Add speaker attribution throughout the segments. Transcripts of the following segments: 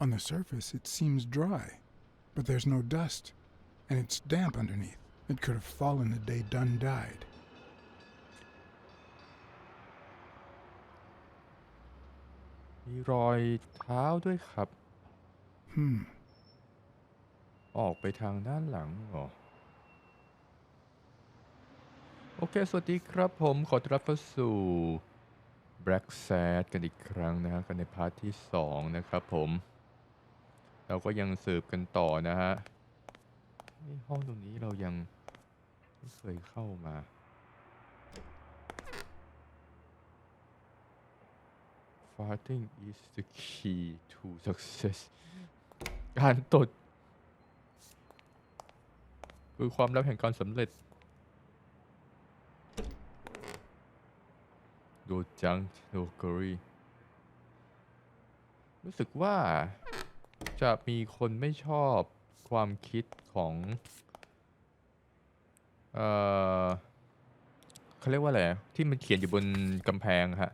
Speaker 1: On the surface, it seems dry, but there's no dust, and it's damp underneath. It could have fallen the day Dunn died.
Speaker 2: มีรอยเท้าด้วยครับออกไปทางด้านหลังเหรอโอเคสวัสดีครับผมขอต้อนรับเข้าสู่ Blacksad กันอีกครั้งนะฮะกันในพาร์ทที่2นะครับผมเราก็ยังสืบกันต่อนะฮะห้องตรงนี้เรายังไม่เคยเข้ามา Farting is the key to success การตดคือความลับแห่งการสำเร็จโดจังโดกรีรู้สึกว่าจะมีคนไม่ชอบความคิดของเขาเรียกว่าอะไรที่มันเขียนอยู่บนกำแพงฮะ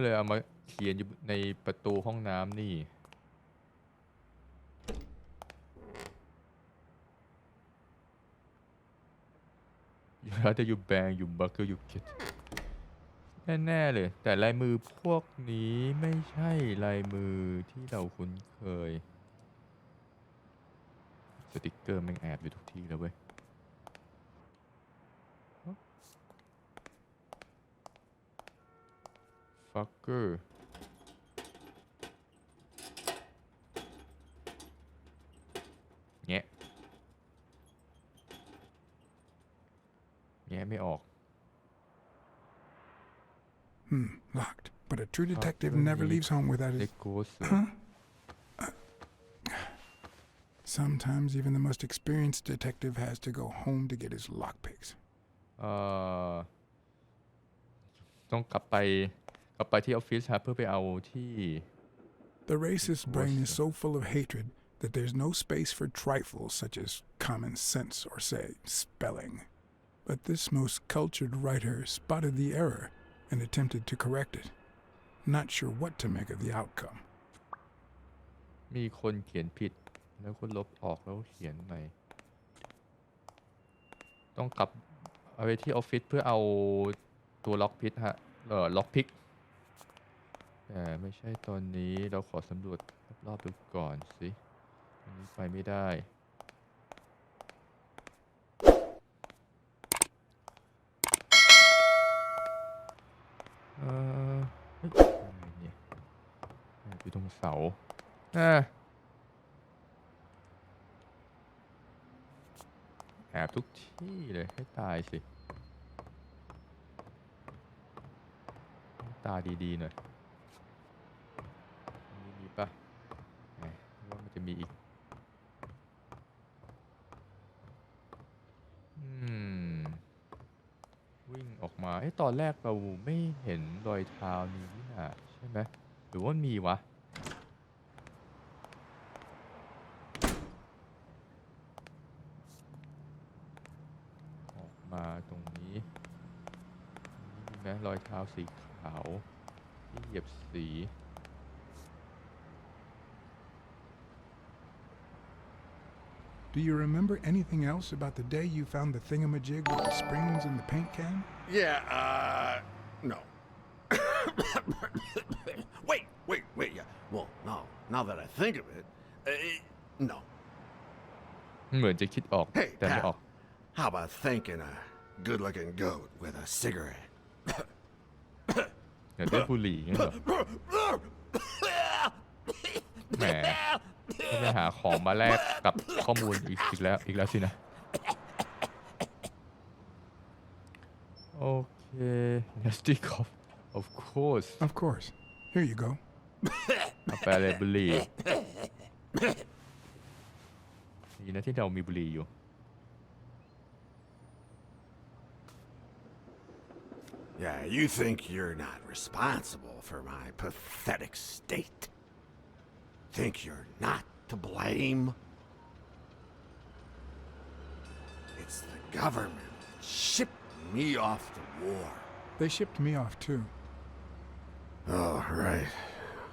Speaker 2: เลยเอามาเขียนอยู่ในประตูห้องน้ำนี่แล้วจะอยู่แบงอยู่บักเกอร์อยู่เก็ตแน่ๆเลยแต่ลายมือพวกนี้ไม่ใช่ลายมือที่เราคุ้นเคยสติกเกอร์แม่งแอบอยู่ทุกที่แล้วเว้ยฟักเกอร์แงะไม่ออก
Speaker 1: Locked. But a true detective never leaves home without his... Huh? Sometimes even the most experienced detective has to go home to get his lockpicks.
Speaker 2: ต้องกลับไปที่ออฟฟิศครับเพื่อไปเอาที่
Speaker 1: The racist brain is so full of hatred that there's no space for trifles such as common sense or, say, spelling. But this most cultured writer spotted the error and attempted to correct it. Not sure what to make of the outcome.
Speaker 2: มีคนเขียนผิดแล้วคนลบออกแล้วเขียนใหม่ต้องกลับเอาไปที่ออฟฟิศเพื่อเอาตัวล็อกพิกฮะล็อกพิกแต่ไม่ใช่ตอนนี้เราขอสำรวจรอบๆดูก่อนสิอันนี้ไปไม่ได้เนี่ยอยู่ตรงเสาแอบทุกที่เลยให้ตายสิตาดีๆหน่อยมีปะว่ามันจะมีอีกวิ่งออกมาตอนแรกเราไม่เห็นรอยเท้านี้นี่นะใช่ไหมหรือว่ามีวะออกมาตรงนี้มีไหมรอยเท้าสีขาวที่เหยียบสี
Speaker 1: Do you remember anything else about the day you found the thingamajig with the springs and the paint can?
Speaker 3: Yeah, no. Wait, yeah. Well, no, now that I think of it, no.
Speaker 2: เหมือนจะคิดออก
Speaker 3: Hey,
Speaker 2: แต่ไม่ออก
Speaker 3: how about thanking a good-looking goat with a cigarette?
Speaker 2: เดี๋ยวได้บุหรี่งั้นเหรอแหมก็ไปหาของมาแลกกับข้อมูลอีกแล้วสินะโอเค nasty cough of course
Speaker 1: Of course. Here you go.
Speaker 2: เอาไปเลยบุหรี่ดีนะที่เรามีบุหรี่อยู่
Speaker 3: Yeah, you think you're not responsible for my pathetic state? Think you're not to blame? It's the government shipped me off to war.
Speaker 1: They shipped me off too.
Speaker 3: Oh, right.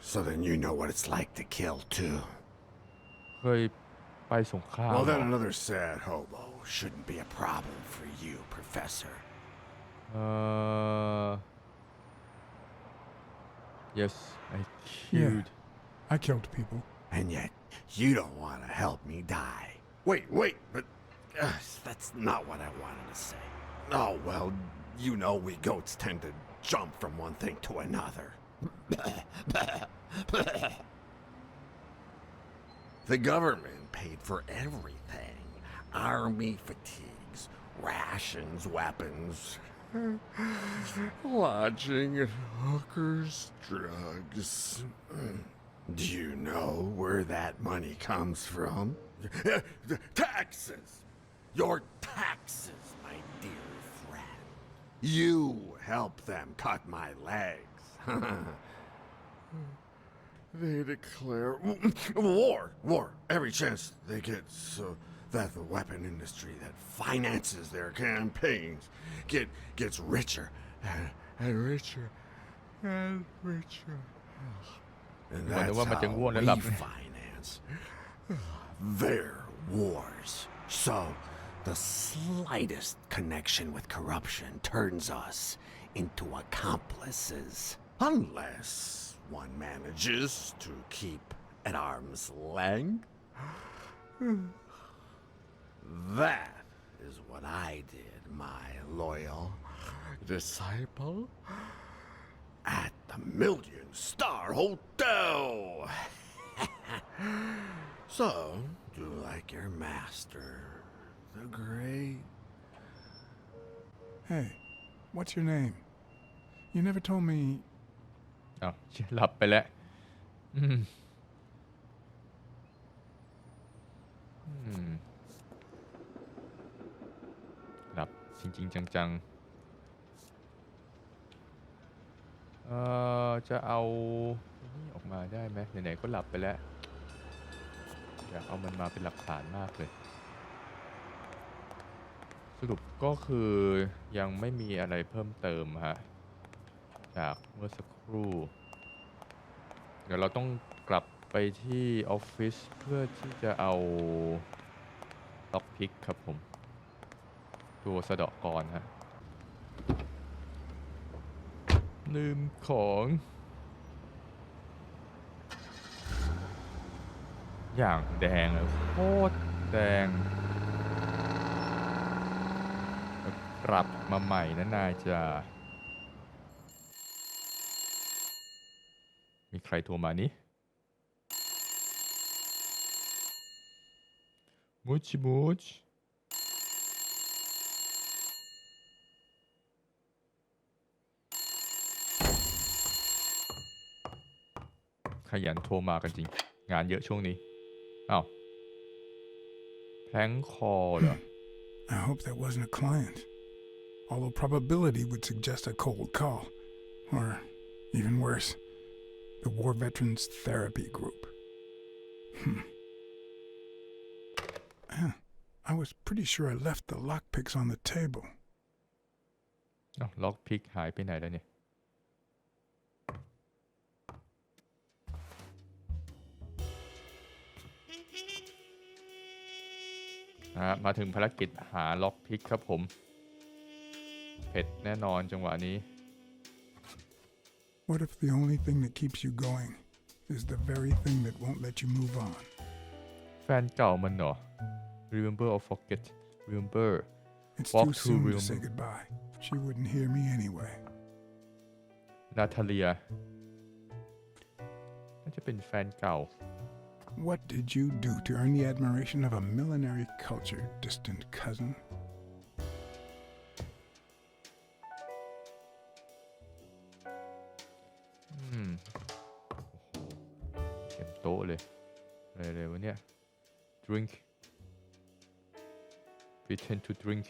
Speaker 3: So then you know what it's like to kill too.
Speaker 2: เคยไปสงคราม
Speaker 3: Well,
Speaker 2: เหร
Speaker 3: then
Speaker 2: อ
Speaker 3: another sad hobo shouldn't be a problem for you, Professor.
Speaker 2: Yes I killed
Speaker 1: I killed people.
Speaker 3: And yet, you don't want to help me die. Wait, but that's not what I wanted to say. Oh, well, you know we goats tend to jump from one thing to another. The government paid for everything. Army fatigues, rations, weapons, lodging and hookers, drugs. Do you know where that money comes from? Taxes! Your taxes, my dear friend. You help them cut my legs. They declare war every chance they get so that the weapon industry that finances their campaigns gets richer and richer and richer. And that's how we finance their wars. So, the slightest connection with corruption turns us into accomplices. Unless one manages to keep at arm's length. That is what I did, my loyal disciple. At the Million-Star Hotel. So, do like your master, the great.
Speaker 1: Hey, what's your name? You never told me.
Speaker 2: อ้าวหลับไปแล้วหลับจริงๆจังๆจะเอานี่ออกมาได้ไหมไหนๆก็หลับไปแล้วอยากเอามันมาเป็นหลักฐานมากเลยสรุปก็คือยังไม่มีอะไรเพิ่มเติมฮะจากเมื่อสักครู่เดี๋ยวเราต้องกลับไปที่ออฟฟิศเพื่อที่จะเอาล็อกพิกครับผมตัวสะเดาะกรฮะลืมของอย่างแดงเลยโคตรแดงกลับมาใหม่นะนายจ้ามีใครโทรมานี่มูชมูชขยันโทรมากันจริงงานเยอะช่วงนี้อ้าวแพลงคอเหรอ
Speaker 1: I hope that wasn't a client. Although probability would suggest a cold call. Or, even worse, the War Veterans Therapy Group. I was pretty sure I left the lockpicks on the table.
Speaker 2: อ้าวล็อกพิกหายไปไหนแล้วเนี่ยมาถึงภารกิจหาล็อกพิกครับผมเผ็ดแน่นอนจังหวะนี้
Speaker 1: What if the only thing that keeps you going is the very thing that won't let you move on?
Speaker 2: แฟนเก่ามันเหรอ Remember or forget Remember
Speaker 1: It's
Speaker 2: Walk
Speaker 1: too
Speaker 2: to
Speaker 1: soon to
Speaker 2: remember.
Speaker 1: say goodbye. She wouldn't hear me anyway.
Speaker 2: นาทาเลียน่าจะเป็นแฟนเก่า
Speaker 1: What did you do to earn the admiration of a millinery culture, distant cousin? เต็มโต๊ะเลยอะไรวะเนี่ย drink pretend to drink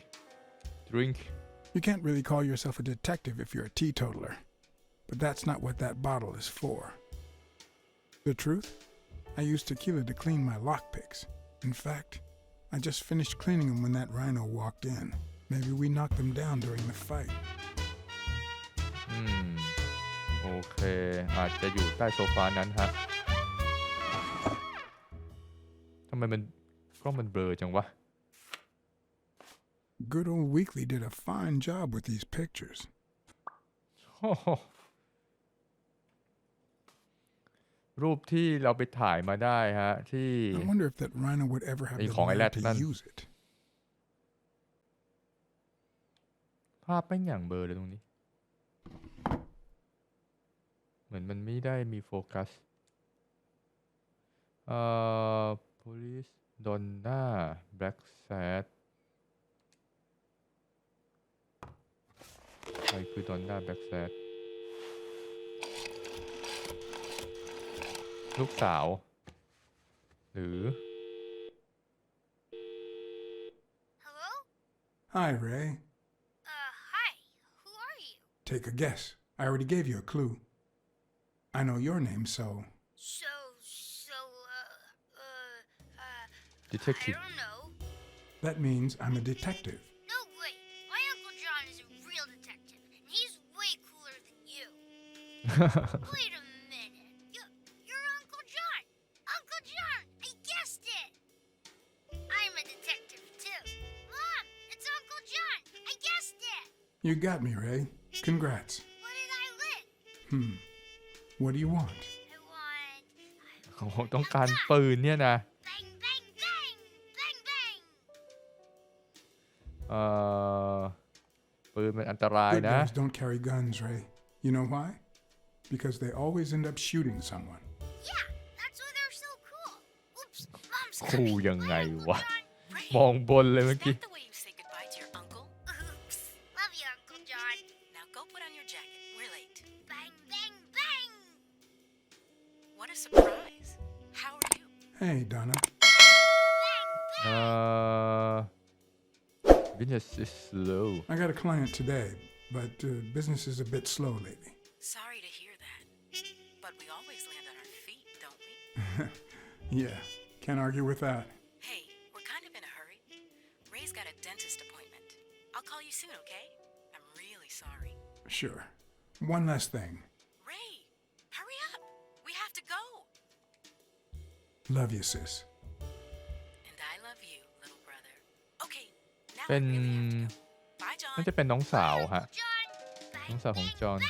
Speaker 1: You can't really call yourself a detective if you're a teetotaler, but that's not what that bottle is for. The truth? I used tequila to clean my lockpicks. In fact, I just finished cleaning them when that rhino walked in. Maybe we knocked them down during the fight.
Speaker 2: โอเคอาจจะอยู่ใต้โซฟานั้นฮะทำไมมันกล้องมันเบลอจังวะ
Speaker 1: Good old Weekly did a fine job with these pictures.
Speaker 2: รูปที่เราไปถ่ายมาได้ฮะที่
Speaker 1: I wonder if that rhino would ever have the nerve to use it.
Speaker 2: ภาพไม่อย่างเบลอเลยตรงนี้เหมือนมันไม่ได้มีโฟกัสpolice Donna Blacksad ใครคือ Donna Blacksad ลูกสาวหรือ
Speaker 4: Hello?
Speaker 1: Hi, Ray.
Speaker 4: Hi. Who are you?
Speaker 1: Take a guess. I already gave you a clue. I know your name, so...
Speaker 2: Detective.
Speaker 4: I don't know.
Speaker 1: That means I'm a detective.
Speaker 4: No way. My Uncle John is a real detective, and he's way cooler than you. Wait a minute. You're Uncle John. Uncle John, I guessed it. I'm a detective, too. Mom, it's Uncle John. I guessed it.
Speaker 1: You got me, Ray. Congrats.
Speaker 4: What did I win?
Speaker 1: What do you want?
Speaker 4: I want...
Speaker 2: โอ้โหต้องการปืนเนี่ยนะ
Speaker 4: Bang, bang, bang. Bang, bang.
Speaker 2: ปืนมันอันตราย
Speaker 1: Good
Speaker 2: นะ
Speaker 1: guys don't carry guns, Ray. You know why? Because they always end up shooting someone.
Speaker 4: Yeah, that's why they're so cool. Oops, Mom's
Speaker 2: คู่
Speaker 4: coming.
Speaker 2: ยังไง
Speaker 4: Bye, Uncle
Speaker 2: วะ
Speaker 4: John.
Speaker 2: มองบนเลยเมื่อ
Speaker 5: Is
Speaker 2: กี้
Speaker 5: that the way you say goodbye to your uncle?
Speaker 4: Oops. Love you, Uncle John.
Speaker 5: Now go put on your jacket. We're late.
Speaker 4: Bang, bang, bang.
Speaker 5: What a surprise. How are you?
Speaker 1: Hey, Donna.
Speaker 2: business is slow
Speaker 1: I got a client today, but business is a bit slow lately.
Speaker 5: Sorry to hear that. But we always land on our feet, don't we?
Speaker 1: Yeah, can't argue with that.
Speaker 5: Hey, we're kind of in a hurry. Ray's got a dentist appointment. I'll call you soon, okay? I'm really sorry.
Speaker 1: Sure. One last thing.
Speaker 5: Ray, hurry up. We have to go.
Speaker 1: Love you, sis.
Speaker 5: And I love you, little brother. Okay, now
Speaker 2: เป็น
Speaker 5: we really have to go. Bye, John.
Speaker 2: น่าจะเป็นน้องสาวฮะ
Speaker 4: John.
Speaker 2: น้อง
Speaker 4: Bang,
Speaker 2: สาวของ
Speaker 4: bang,
Speaker 2: จอห์น
Speaker 4: bang.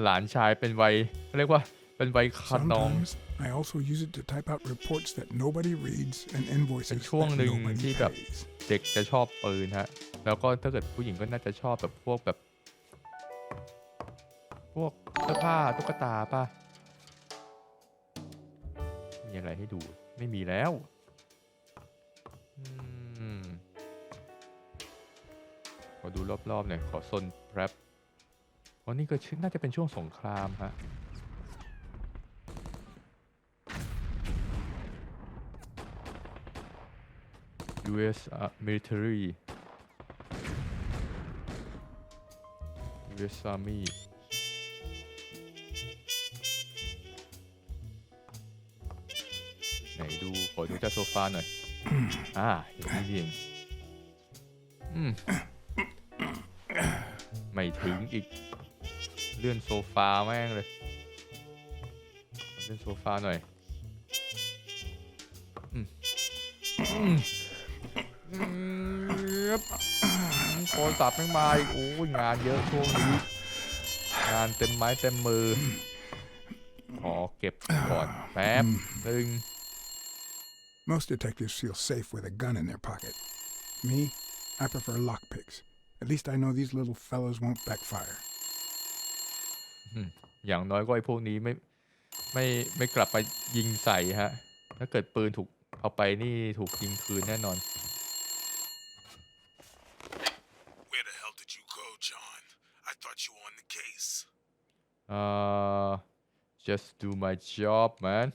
Speaker 2: หลานชายเป็นวัยเรียกว่าเป็นวัยคะนอง
Speaker 1: Sometimes I also use it to type out reports that nobody reads and
Speaker 2: เป็น
Speaker 1: invoices
Speaker 2: ช่วง
Speaker 1: that
Speaker 2: หนึ่ง
Speaker 1: nobody
Speaker 2: ที่แบบ
Speaker 1: pays.
Speaker 2: เด็กจะชอบปืนฮะแล้วก็ถ้าเกิดผู้หญิงก็น่าจะชอบแบบพวกเสื้อผ้าตุ๊กตาป่ะมีอะไรให้ดูไม่มีแล้วขอดูรอบๆหน่อยขอซนแป๊บอ๋อนี่ก็น่าจะเป็นช่วงสงครามฮะ US military US Army ไหนดูขอดูจากโซฟาหน่อย อย่างนี้เองไม่ถึงอีกเลื่อนโซฟาแม่งเลยเลื่อนโซฟาหน่อยโทรศัพท์ไม่มาอีกโอ้ยงานเยอะช่วงนี้งานเต็มไม้เต็มมือขอเก็บก่อนแป๊บนึง
Speaker 1: Most detectives feel safe with a gun in their pocket. Me, I prefer lockpicks. At least I know these little fellows won't backfire.
Speaker 2: อย่างน้อยก็ไอ้พวกนี้ไม่กลับมายิงใส่ฮะถ้าเกิดปืนถูกเอาไปนี่ถูกยิงคืนแน่นอน
Speaker 3: Where the hell did you go, John? I thought you were on the case.
Speaker 2: just do my job man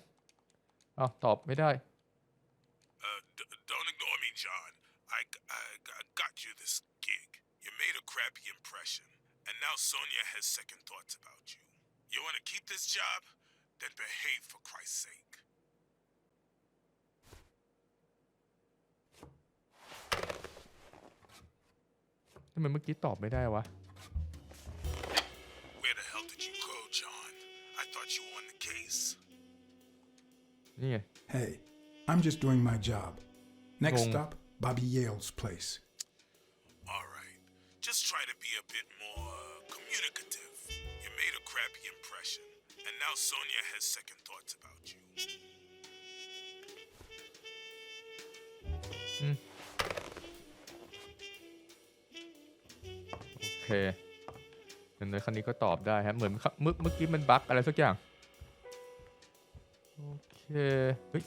Speaker 2: ตอบไม่ได้
Speaker 3: Don't ignore me, John. I got you this gig. You made a crappy impression, and now Sonia has second thoughts about you. You want to keep this job? Then behave for Christ's sake.
Speaker 2: ทำไมเมื่อกี้ตอบไม่ได้วะ
Speaker 1: Where the hell did you go, John? I thought you were on the case.
Speaker 2: นี่ไง
Speaker 1: Hey, I'm just doing my job. Next
Speaker 2: Wrong.
Speaker 1: stop, Bobby Yale's place.
Speaker 6: All right. Just try to be a bit more communicative. You made a crappy impression, and now Sonia has second thoughts about you.
Speaker 2: โอเคอย่างในครั้งนี้ก็ตอบได้ฮะเหมือนเมื่อกี้มันบั๊กอะไรสักอย่างโอเคเฮ้ย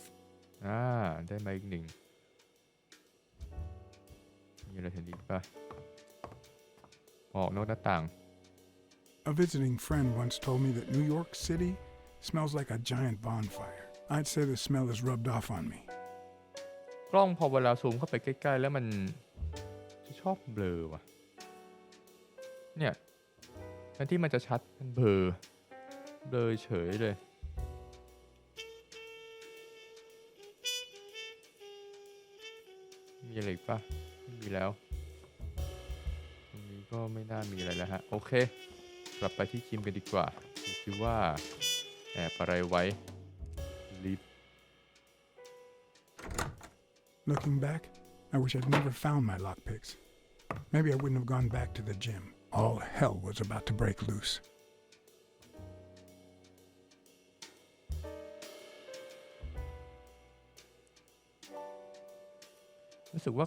Speaker 2: ได้มาอีกหนึ่งมีอะไรเห็นอีกป่ะออกนอกหน้าต่าง
Speaker 1: A visiting friend once told me that New York City smells like a giant bonfire. I'd say the smell is rubbed off on me.
Speaker 2: กล้องพอเวลาซูมเข้าไปใกล้ๆแล้วมันชอบเบลอว่ะเนี่ยแทนที่มันจะชัดมันเบลอเฉยเลยมีอะไรอีกป่ะไม่มีแล้วตรงนี้ก็ไม่น่ามีอะไรแล้วฮะโอเคกลับไปที่คิมกันดีกว่าดูสิว่าแอบอะไรไว้ลิฟ
Speaker 1: Looking back, I wish I'd never found my lockpicks. Maybe I wouldn't have gone back to the gym. All hell was about to break loose.
Speaker 2: รู้สึกว่า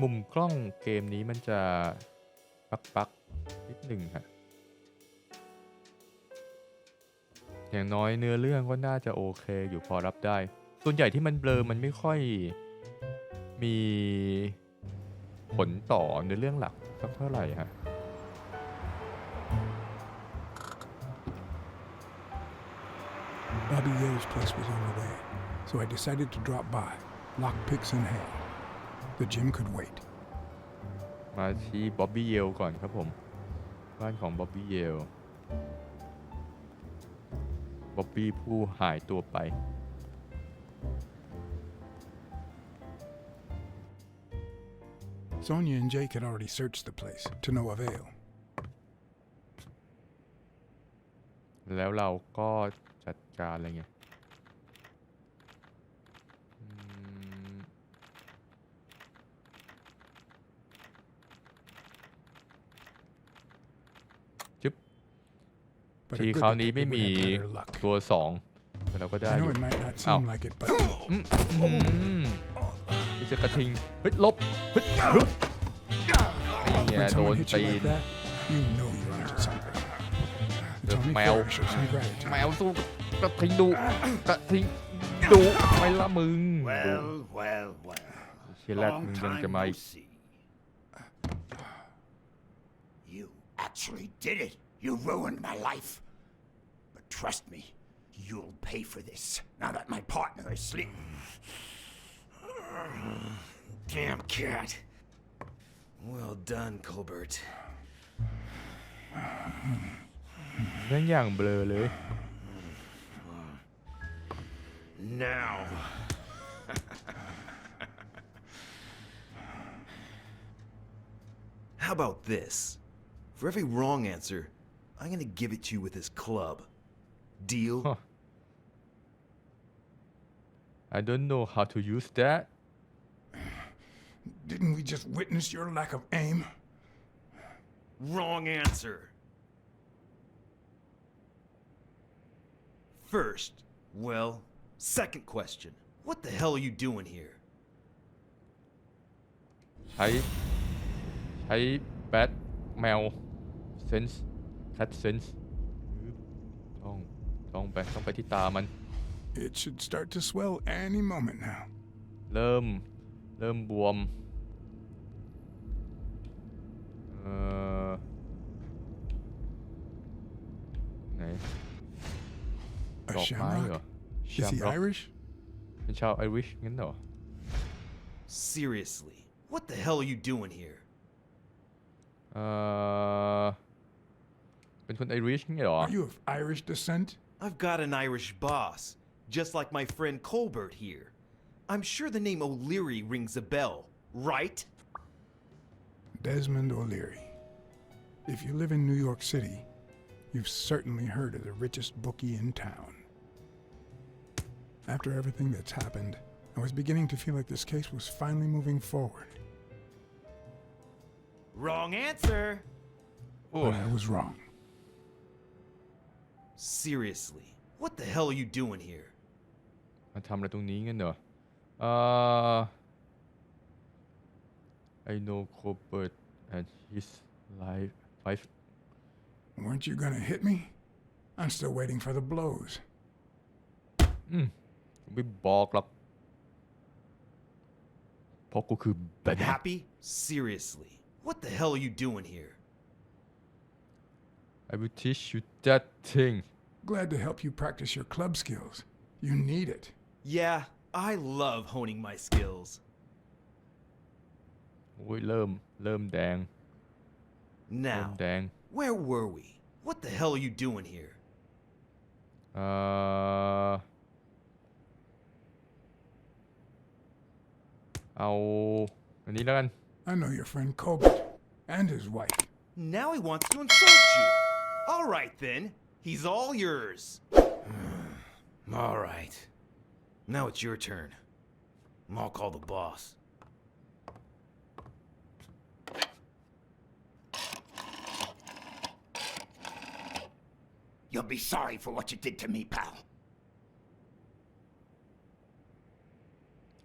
Speaker 2: มุมกล้องเกมนี้มันจะปักนิดหนึ่งฮะอย่างน้อยเนื้อเรื่องก็น่าจะโอเคอยู่พอรับได้ส่วนใหญ่ที่มันเบลอมันไม่ค่อยมีผลต่อเนื้อเรื่องหลักสักเท่าไหร่ฮะ
Speaker 1: Bobby Yale's place was on the way, so I decided to drop by, lockpicks in hand. The gym could wait.
Speaker 2: มาที่บ๊อบบี้เยลก่อนครับผมบ้านของบ๊อบบี้เยลบ๊อบบี้ผู้หายตัวไป
Speaker 1: Sonia and Jake had already searched the place, to no avail.
Speaker 2: แล้วเราก็จัดการอะไรเงี้ยจึ๊บ
Speaker 1: But
Speaker 2: ที
Speaker 1: a good
Speaker 2: คราวนี้ไม่
Speaker 1: detective
Speaker 2: มี
Speaker 1: would have better luck.
Speaker 2: ตัว2แต่เราก็ได้
Speaker 1: I
Speaker 2: อ
Speaker 1: know
Speaker 2: ยู่
Speaker 1: it might not seem like it, but
Speaker 2: นี่จะกระทิงเฮ้ยลบเฮ้ยฮึบนี่
Speaker 1: when
Speaker 2: โดน
Speaker 1: someone hits
Speaker 2: ตี
Speaker 1: you
Speaker 2: น
Speaker 1: like that, you know you're onto something. It's
Speaker 2: The
Speaker 1: only
Speaker 2: male.
Speaker 1: fair to show some gratitude.
Speaker 2: แมวสู้กระทิงดุไม่ละมึงดุ
Speaker 3: Well.
Speaker 2: เชียร์แรก
Speaker 3: Long
Speaker 2: มึงยังจะ
Speaker 3: time
Speaker 2: มา
Speaker 3: no
Speaker 2: อีก
Speaker 3: see. You actually did it. You ruined my life. But trust me, you'll pay for this now that my partner is asleep. Damn cat.
Speaker 7: Well done, Colbert.
Speaker 2: เรื่องอย่างเบลอเลย
Speaker 3: Now.
Speaker 7: How about this? For every wrong answer, I'm gonna give it to you with this club. Deal?
Speaker 2: Huh. I don't know how to use that
Speaker 1: Didn't we just witness your lack of aim?
Speaker 7: Wrong answer. First, well, second question. What the hell are you doing here?
Speaker 2: ใช้แบทแมวเซนส์แคทเซนส์ต้องไปที่ตามัน
Speaker 1: It should start to swell any moment now.
Speaker 2: เริ่มบวมไหน
Speaker 1: A
Speaker 2: ดอกไม้เหรอ
Speaker 1: shamrock? Is he
Speaker 2: Shamrock
Speaker 1: Irish?
Speaker 2: เป็นชาวไอริชงั้นเหรอ
Speaker 7: Seriously, what the hell are you doing here?
Speaker 2: เป็นคนไอริชงี้เหรอ
Speaker 1: Are you of Irish descent?
Speaker 7: I've got an Irish boss, just like my friend Colbert here. I'm sure the name O'Leary rings a bell, right?
Speaker 1: Desmond O'Leary. If you live in New York City, you've certainly heard of the richest bookie in town. After everything that's happened, I was beginning to feel like this case was finally moving forward.
Speaker 7: Wrong answer!
Speaker 1: But I was wrong.
Speaker 7: Seriously, what the hell are you doing here?
Speaker 2: มาทำอะไรตรงนี้งั้นเหรอI know Colbert and his wife.
Speaker 1: Weren't you gonna hit me? I'm still waiting for the blows.
Speaker 2: ไม่บอกหรอกเพราะกูคือแบด
Speaker 7: Happy? Seriously, what the hell are you doing here?
Speaker 2: I will teach you that thing.
Speaker 1: Glad to help you practice your club skills. You need it.
Speaker 7: Yeah, I love honing my skills.
Speaker 2: โอ้ยเริ่มแดง
Speaker 7: Now,
Speaker 2: แดง
Speaker 7: where were we? What the hell are you doing here?
Speaker 2: เอาอันนี้แล้วกัน
Speaker 1: I know your friend Colbert and his wife.
Speaker 7: Now he wants to insult you. All right then, he's all yours. All right. Now it's your turn. I'll call the boss.
Speaker 8: You'll be sorry for what you did to me, pal.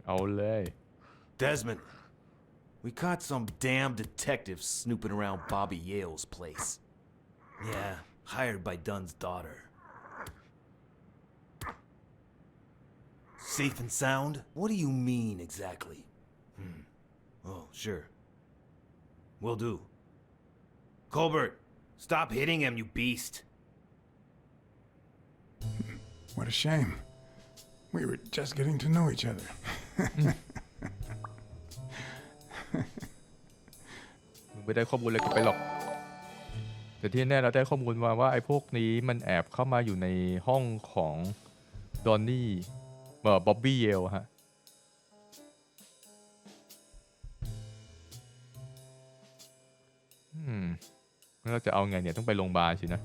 Speaker 2: เอาเลย
Speaker 7: Desmond, we caught some damn detective snooping around Bobby Yale's place. Yeah, hired by Dunn's daughter. Safe and sound? What do you mean exactly? Oh, sure. Will do. Colbert, stop hitting him, you beast.
Speaker 1: What a shame. We were just getting to know each other.
Speaker 2: มึงไม่ได้ข้อมูลอะไรกันไปหรอกแต่ที่แน่เราได้ข้อมูลมาว่าไอ้พวกนี้มันแอบเข้ามาอยู่ในห้องของดอนนี่บ๊อบบี้เยลฮะแล้วเราจะเอาไงเนี่ยต้องไปโรงพยาบาลสินะ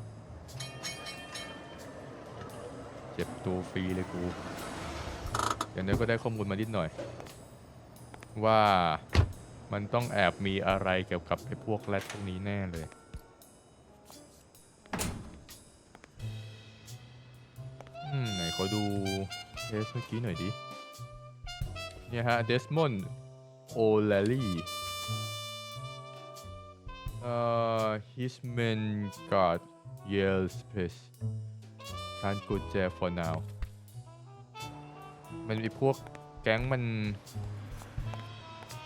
Speaker 2: เจ็บตัวฟรีเลยกูอย่างนี้ก็ได้ข้อมูลมานิดหน่อยว่ามันต้องแอบมีอะไรเกี่ยวกับไอ้พวกแรดพวกนี้แน่เลยไหนขอดูเคสเมื่อกี้หน่อยดิเนี่ยฮะเดสมอนด์โอเลลี่his men guard Yale's place can't go there for now มันมีพวกแก๊งมัน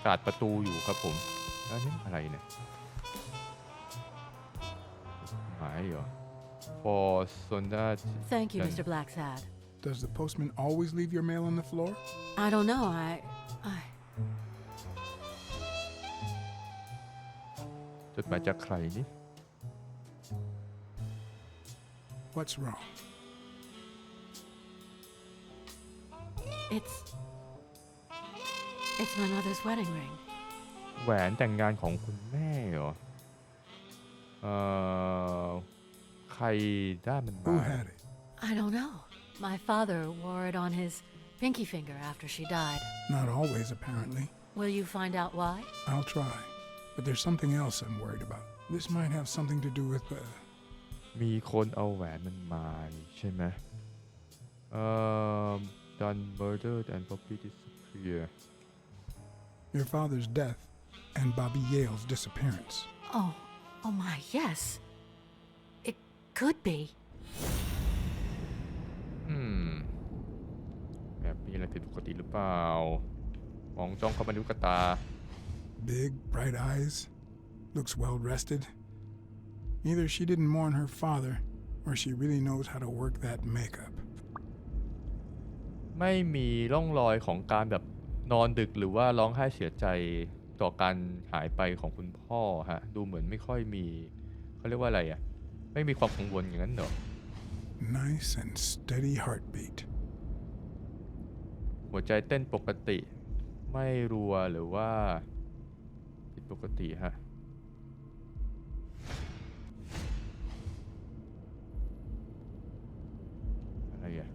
Speaker 2: กาดประตูอยู่ครับผมแล้วนี่อะไรเนี่ยหายเหรอ for Sonda
Speaker 9: Thank you, Mr. Blacksad.
Speaker 1: Does the postman always leave your mail on the floor?
Speaker 9: I don't know. I
Speaker 2: จดหมายจากใครนี่
Speaker 1: What's wrong?
Speaker 9: It's my mother's wedding ring.
Speaker 2: แหวนแต่งงานของคุณแม่เหรอใครได้มันมา
Speaker 1: Who had it?
Speaker 9: I don't know. My father wore it on his pinky finger after she died.
Speaker 1: Not always, apparently.
Speaker 9: Will you find out why?
Speaker 1: I'll try. But there's something else I'm worried about. This might have something to do with the...
Speaker 2: มีคนเอาแหวนมันมาใช่ไหมdone murdered and Bobby disappear
Speaker 1: Your father's death and Bobby Yale's disappearance.
Speaker 9: Oh my, yes. It could be.
Speaker 2: แบบมีอะไรผิดปกติหรือเปล่ามองจ้องเข้ามาดูกระตา
Speaker 1: Big, bright eyes. Looks well rested. Either she didn't mourn her father, or she really knows how to work that makeup.
Speaker 2: ไม่มีร่องรอยของการแบบนอนดึกหรือว่าร้องไห้เสียใจต่อการหายไปของคุณพ่อฮะดูเหมือนไม่ค่อยมีเขาเรียกว่าอะไรอ่ะไม่มีความกังวลอย่างนั้นเหรอ
Speaker 1: Nice and steady heartbeat.
Speaker 2: หัวใจเต้นปกติไม่รัวหรือว่าผิดปกติฮะ อะ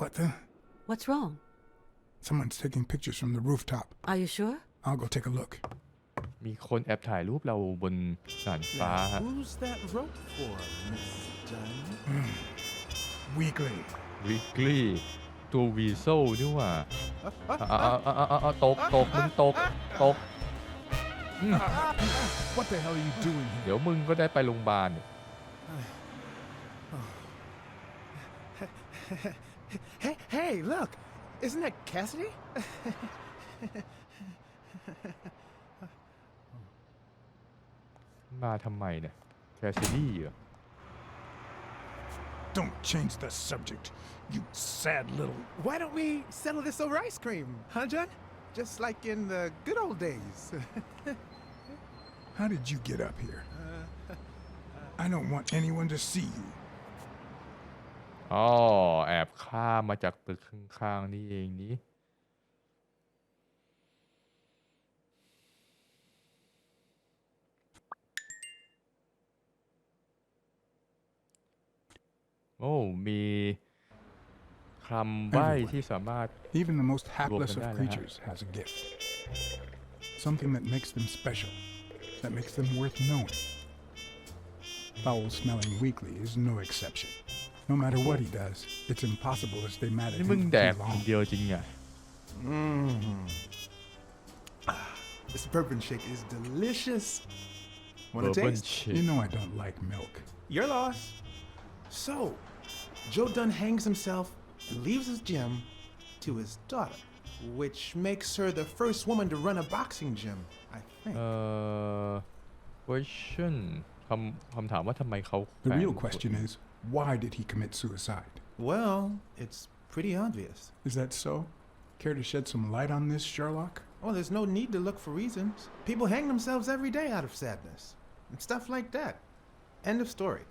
Speaker 1: What the?
Speaker 9: What's wrong?
Speaker 1: Someone's taking pictures from the rooftop.
Speaker 9: Are you sure?
Speaker 1: I'll go take a look.
Speaker 2: มีคนแอบถ่ายรูปเราบนดาดฟ้าฮะ
Speaker 7: Who's that rope for, Miss Dunn?
Speaker 1: Weekly.
Speaker 2: Weekly ตัววีโซนี่หว่าตกมึงตก
Speaker 1: What the hell are you doing here?
Speaker 2: เดี๋ยวมึงก็ได้ไปโรงพยาบาล
Speaker 7: Hey, look! Isn't that Cassidy?
Speaker 2: มาทำไมเนี่ยแคสซิดี้เหรอ
Speaker 1: Don't change the subject, you sad little...
Speaker 7: Why don't we settle this over ice cream, huh, John? Just like in the good old days.
Speaker 1: How did you get up here? I don't want anyone to see you.
Speaker 2: อ๋อแอบข้ามมาจากตึกข้างๆนี่เองนี้โอ้มีคำใบ้ที่สามารถ
Speaker 1: Even the most hapless of
Speaker 2: Walking down,
Speaker 1: creatures has a gift. Something that makes them special, that makes them worth knowing. Foul-smelling Weekly is no exception. No matter what he does, it's impossible to stay mad at
Speaker 2: นี่
Speaker 1: him
Speaker 2: มึง
Speaker 1: for
Speaker 2: แดก
Speaker 1: too
Speaker 2: คน
Speaker 1: long.
Speaker 2: เดียวจริงอ่ะ
Speaker 7: This bourbon shake is delicious. Want a
Speaker 2: Bourbon
Speaker 7: taste?
Speaker 2: shake.
Speaker 1: You know I don't like milk.
Speaker 7: Your loss. So, Joe Dunn hangs himself and leaves his gym to his daughter, which makes her the first woman to run a boxing gym, I think.
Speaker 2: question คำถามว่าทำไมเขา
Speaker 1: The real question is, why did he commit suicide?
Speaker 7: Well, it's pretty obvious.
Speaker 1: Is that so? Care to shed some light on this, Sherlock?
Speaker 7: Oh, there's no need to look for reasons. People hang themselves every day out of sadness. And stuff like that. End of story.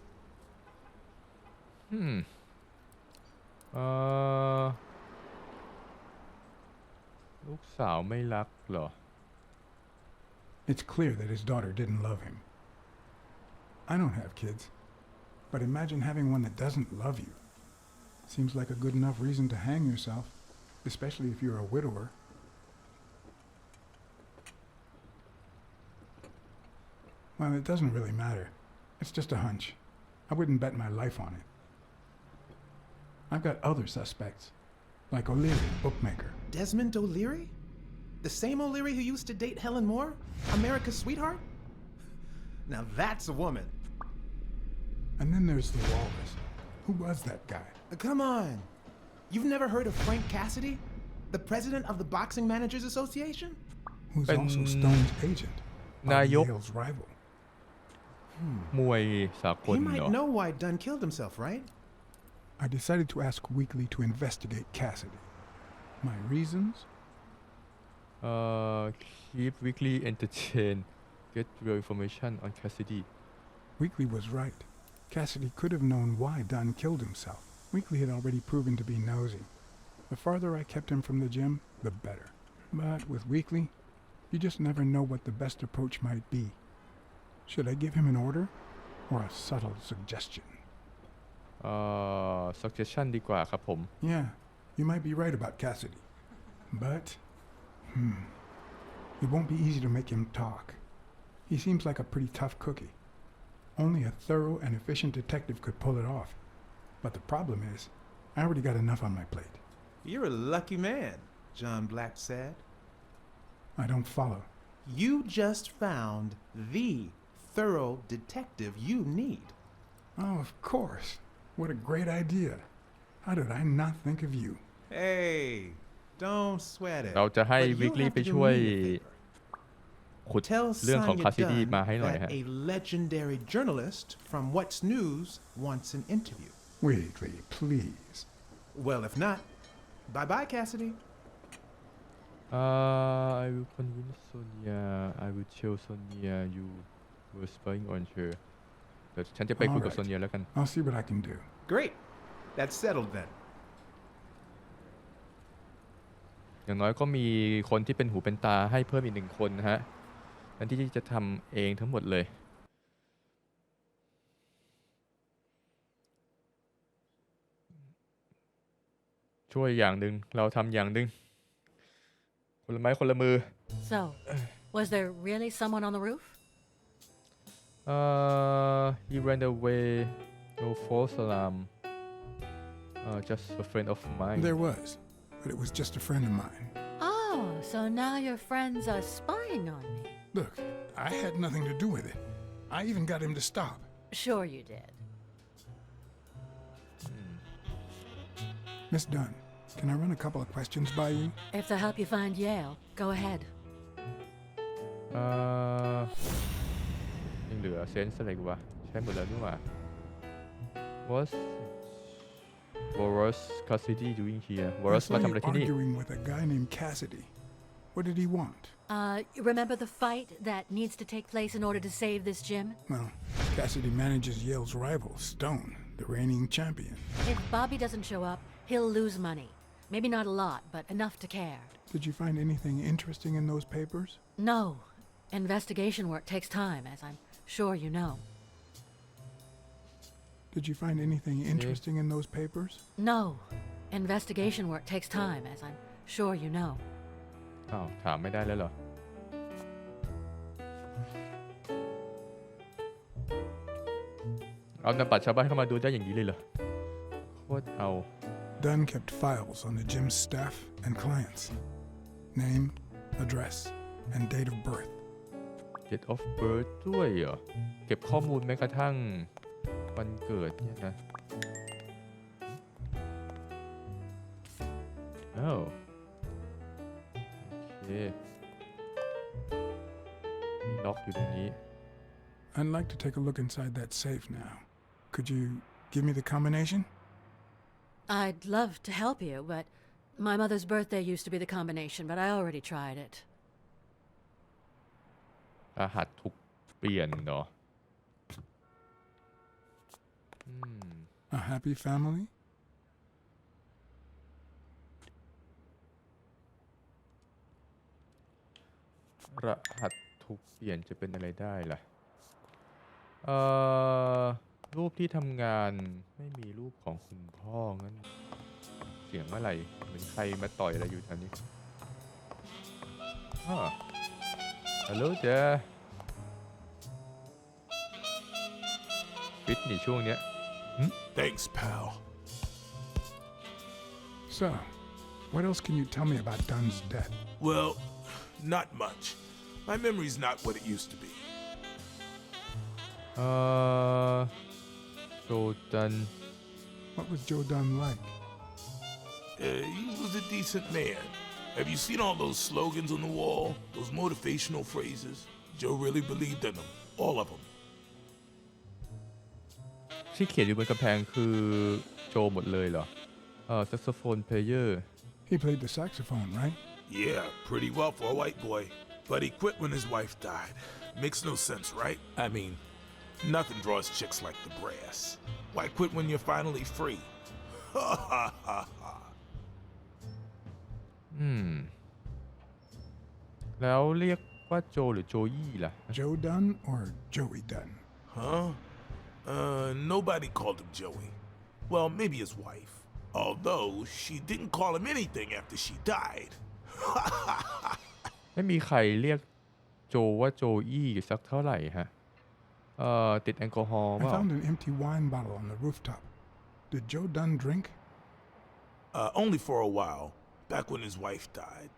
Speaker 2: ลูกสาวไม่รักเหรอ
Speaker 1: It's clear that his daughter didn't love him. I don't have kids, but imagine having one that doesn't love you. Seems like a good enough reason to hang yourself, especially if you're a widower. Well, it doesn't really matter. It's just a hunch. I wouldn't bet my life on it. I've got other suspects, like O'Leary, bookmaker.
Speaker 7: Desmond O'Leary? The same O'Leary who used to date Helen Moore? America's sweetheart? Now that's a woman.
Speaker 1: And then there's the walrus. Who was that guy?
Speaker 7: Come on. You've never heard of Frank Cassidy? The president of the Boxing Managers Association?
Speaker 1: Who's
Speaker 2: Ben-
Speaker 1: also Stone's agent.
Speaker 2: Nayok.
Speaker 1: Yale's rival.
Speaker 2: มวยสากล
Speaker 7: He
Speaker 2: เหร
Speaker 7: might
Speaker 2: อ
Speaker 7: know why Dunn killed himself, right?
Speaker 1: I decided to ask Weekly to investigate Cassidy. My reasons?
Speaker 2: keep weekly entertain get real information on Cassidy
Speaker 1: Weekly was right. Cassidy could have known why Dunn killed himself. Weekly had already proven to be nosy. The farther I kept him from the gym, the better. But with Weekly, you just never know what the best approach might be. Should I give him an order or a subtle suggestion?
Speaker 2: suggestion ดีกว่าครับผม
Speaker 1: Yeah, you might be right about Cassidy. But, it won't be easy to make him talk. He seems like a pretty tough cookie. Only a thorough and efficient detective could pull it off. But the problem is, I already got enough on my plate.
Speaker 7: You're a lucky man, John Blacksad.
Speaker 1: I don't follow.
Speaker 7: You just found the thorough detective you need.
Speaker 1: Oh, of course. What a great idea. How did I not think of you?
Speaker 7: Hey, don't sweat it.
Speaker 2: เราจะให้
Speaker 7: But you'll
Speaker 2: weekly
Speaker 7: have
Speaker 2: ไป
Speaker 7: to do
Speaker 2: ช่วย
Speaker 7: me a favor.
Speaker 2: ขุด
Speaker 7: Tell
Speaker 2: เรื่องของ
Speaker 7: Sonia
Speaker 2: Cassidy
Speaker 7: Dunn
Speaker 2: มาให้หน่อยฮะ
Speaker 7: that a legendary journalist from What's News wants an interview.
Speaker 1: Weekly, please.
Speaker 7: Well, if not, bye-bye, Cassidy.
Speaker 2: I will convince Sonia I will tell Sonia you were spying on her เดี๋ยวฉันจะไปคุยกับ
Speaker 1: Alright.
Speaker 2: โซเนียแล้วกัน
Speaker 1: I'll see what I can do.
Speaker 7: Great. That's settled then.
Speaker 2: อย่างน้อยก็มีคนที่เป็นหูเป็นตาให้เพิ่มอีก1 คนนะฮะแทนที่จะทำเองทั้งหมดเลย ช่วยอย่างหนึ่งเราทำอย่างหนึ่งคนละไม้คนละมือ
Speaker 9: So, was there really someone on the roof?
Speaker 2: He ran away. No false alarm. Just a friend of mine.
Speaker 1: There was, but it was just a friend of mine.
Speaker 9: Oh, so now your friends are spying on me.
Speaker 1: Look, I had nothing to do with it. I even got him to stop.
Speaker 9: Sure you did.
Speaker 1: Miss Dunn, can I run a couple of questions by you?
Speaker 9: If they'll help you find Yale, go ahead.
Speaker 2: ยังเหลือเซนส์อะไรกูวะใช้หมดแล้วนี่หว่า What's Cassidy doing here?
Speaker 1: I
Speaker 2: What's
Speaker 1: saw
Speaker 2: มาทำ
Speaker 1: you
Speaker 2: อะไรที่นี่
Speaker 1: arguing with a guy named Cassidy. What did he want?
Speaker 9: Remember the fight that needs to take place in order to save this gym?
Speaker 1: Well, Cassidy manages Yale's rival, Stone, the reigning champion.
Speaker 9: If Bobby doesn't show up, he'll lose money. Maybe not a lot, but enough to care.
Speaker 1: Did you find anything interesting in those papers?
Speaker 9: No. Investigation work takes time, as I'm sure you know.
Speaker 1: Did you find anything interesting in those papers?
Speaker 9: No. Investigation work takes time, as I'm sure you know.
Speaker 2: อ้าวถามไม่ได้แล้วเหรอเอานำบัตรชาวบ้านเข้ามาดูได้อย่างนี้เลยเหรอโคตรเอา
Speaker 1: Dunn kept files on the gym's staff and clients. Name, address, and date of birth.
Speaker 2: Date of birth ด้วยเหรอเก็บข้อมูลแม้กระทั่งวันเกิดเนี่ยนะอ้าวโอเคมีล็อกอยู่ตรงนี้
Speaker 1: I'd like to take a look inside that safe now. Could you give me the combination?
Speaker 9: I'd love to help you, but my mother's birthday used to be the combination, but I already tried it.
Speaker 2: รหัสถูกเปลี่ยนเนาะ
Speaker 1: A happy family?
Speaker 2: รหัสถูกเปลี่ยนจะเป็นอะไรได้ล่ะรูปที่ทำงานไม่มีรูปของคุณพ่องั้นเสียงอะไรเหมือนใครมาต่อยอะไรอยู่แถวนี้Hello there ฟิตนี่ช่วงเนี้ย
Speaker 6: Thanks, pal.
Speaker 1: So, what else can you tell me about Dunn's death?
Speaker 6: Well, not much. My memory's not what it used to be.
Speaker 2: Joe Dunn.
Speaker 1: What was Joe Dunn like?
Speaker 6: He was a decent man. Have you seen all those slogans on the wall? Those motivational phrases? Joe really believed in them. All of them.
Speaker 2: ที่เขียนอยู่บนกำแพงคือโจหมดเลยเหรอsaxophone player
Speaker 1: He played the saxophone, right?
Speaker 6: Yeah, pretty well for a white boy. But he quit when his wife died. Makes no sense, right? I mean, nothing draws chicks like the brass. Why quit when you're finally free? Ha ha ha ha.
Speaker 2: แล้วเรียกว่าโจหรือโจยี่ล่ะ
Speaker 1: Joe Dunn or Joey Dunn?
Speaker 6: Huh? Nobody called him Joey. Well, maybe his wife. Although she didn't call him anything after she died.
Speaker 2: ไม่มีใครเรียกโจว่าโจยี่สักเท่าไหร่ฮะติดแอลกอฮอล์เป
Speaker 1: I
Speaker 2: ล่า
Speaker 1: found an empty wine bottle on the rooftop. Did Joe Dunn drink?
Speaker 6: Only for a while, back when his wife died.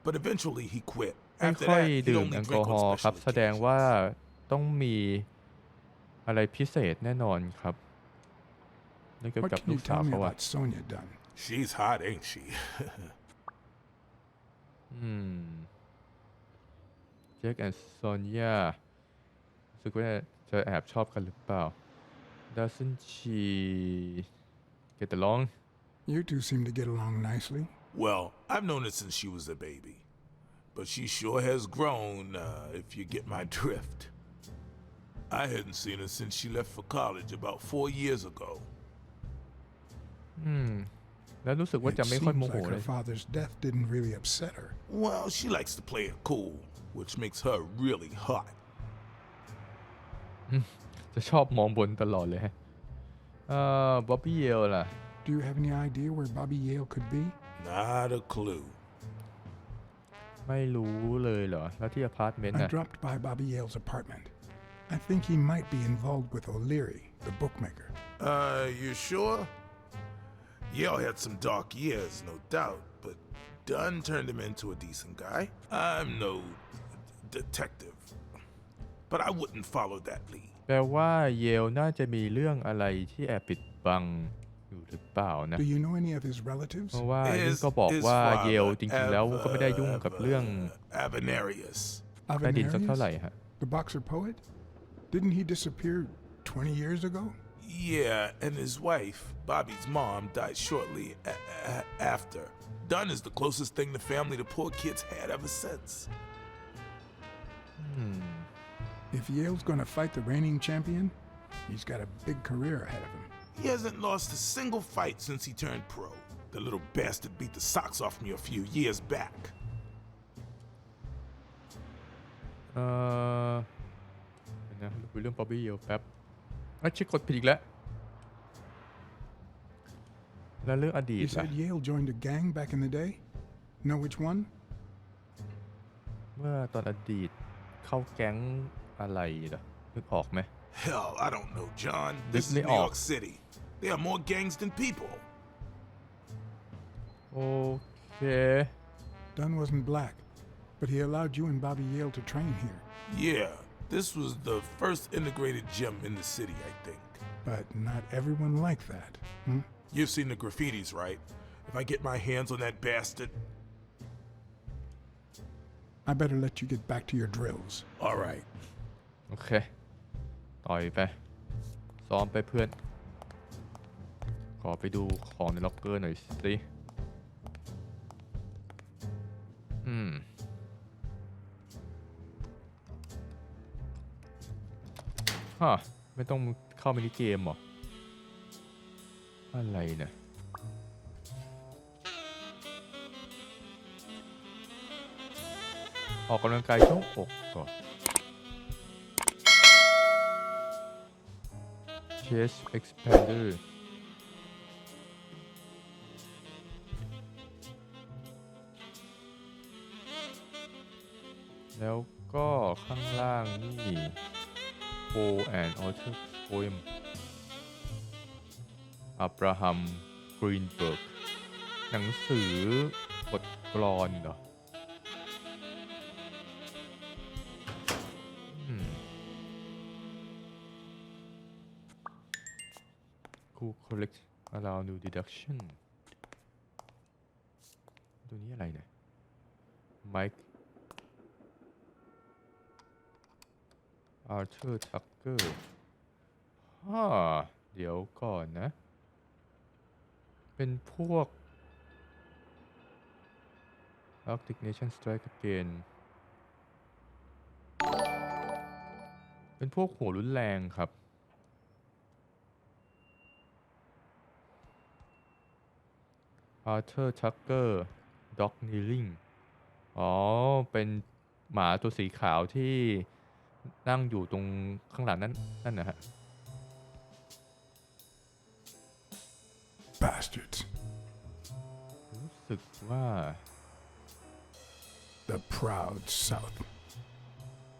Speaker 6: But eventually he quit.
Speaker 2: ไม่
Speaker 6: After
Speaker 2: ค่อย
Speaker 6: that, he'd
Speaker 2: ดื่ม
Speaker 6: only
Speaker 2: แอลกอ
Speaker 6: drink
Speaker 2: ฮอ
Speaker 6: on
Speaker 2: ล์ครับ
Speaker 6: special
Speaker 2: แสดง
Speaker 6: occasions.
Speaker 2: ว่าต้องมีอะไรพิเศษแน่นอนครับนั่นเกี่ยว
Speaker 1: What
Speaker 2: กับ
Speaker 1: can
Speaker 2: ลู
Speaker 1: you
Speaker 2: กสาว
Speaker 1: tell me
Speaker 2: เขาอะ
Speaker 1: about Sonia Dunn?
Speaker 6: She's hot, ain't she?
Speaker 2: Jack and Sonia รู้สึกว่าจะแอบชอบกันหรือเปล่า Doesn't she get along?
Speaker 1: You two seem to get along nicely.
Speaker 6: Well, I've known her since she was a baby. But she sure has grown, if you get my drift. I hadn't seen her since she left for college about 4 years ago.
Speaker 2: แล้วรู้สึกว่า
Speaker 1: It
Speaker 2: จะไม่ค่อย
Speaker 1: seems
Speaker 2: โมโห
Speaker 1: like
Speaker 2: เล
Speaker 1: her
Speaker 2: ย
Speaker 1: father's death didn't really upset her.
Speaker 6: Well, she likes to play it cool, which makes her really hot.
Speaker 2: จะชอบมองบนตลอดเลยฮะบ๊อบบี้เยลล่ะ
Speaker 1: Do you have any idea where Bobby Yale could be?
Speaker 6: Not a clue.
Speaker 2: ไม่รู้เลยเหรอแล้วที่อพาร์ตเมนต์
Speaker 1: I
Speaker 2: นะ
Speaker 1: dropped by Bobby Yale's apartment. I think he might be involved with O'Leary, the bookmaker.
Speaker 6: You sure? Yale had some dark years, no doubt, but Dunn turned him into a decent guy. I'm no detective, but I wouldn't follow that lead.
Speaker 2: แปลว่าเยลน่าจะมีเรื่องอะไรที่แอบปิดบังอยู่หรือเปล่านะ
Speaker 1: Do you know any of his relatives?
Speaker 2: เพราะว่านี่ก็บอกว่าเยลจริงๆแล้วก็ไม่ได้ยุ่งกับเรื่อง
Speaker 6: Avenarius.
Speaker 2: ใต้ดินสักเท่าไหร่ฮะ
Speaker 1: The boxer poet? Didn't he disappear 20 years ago?
Speaker 6: Yeah, and his wife, Bobby's mom, died shortly after. Dunn is the closest thing the family to poor kids had ever since.
Speaker 1: If Yale's gonna fight the reigning champion, he's got a big career ahead of him.
Speaker 6: He hasn't lost a single fight since he turned pro. The little bastard beat the socks off me a few years back. นะคุยเรื่องบ๊อบบี้เยลแป๊บเช็คกดผิดอีกแล้วแล้วเรื่องอดีต
Speaker 1: You said Yale joined a gang back in the day? Know which one?
Speaker 2: เมื่อตอนอดีตเข้าแก๊งอะไรเหรอนึกออกไหม
Speaker 6: Hell, I don't know, John. This is New York City. There are more gangs than people.
Speaker 2: โอเค
Speaker 1: Dunn wasn't black, but he allowed you and Bobby Yale to train here.
Speaker 6: Yeah, this was the first integrated gym in the city, I think.
Speaker 1: But not everyone liked that.
Speaker 6: You've seen the graffitis, right? If I get my hands on that bastard...
Speaker 1: I better let you get back to your drills.
Speaker 6: All right.
Speaker 2: โอเคต่อยไปซ้อมไปเพื่อนขอไปดูของในล็อกเกอร์หน่อยสิไม่ต้องเข้ามินิเกมหรออะไรเนี่ยออกกำลังกายช่วงอกก่อน chest expander แล้วก็ข้างล่างนี่ Poe and Author Poem อับราฮัม กรีนเบิร์กหนังสือบทกลอนเหรอcollect allow new deduction ตัวนี้อะไรเนี่ย Mike Arthur Tucker เดี๋ยวก่อนนะเป็นพวก Arctic Nation Strike Again เป็นพวกหัวรุนแรงครับ Arthur Tucker Dog Kneeling เป็นหมาตัวสีขาวที่นั่งอยู่ตรงข้างหลังนั่นนะฮะ
Speaker 1: Bastards.
Speaker 2: รู้สึกว่า
Speaker 1: The proud South.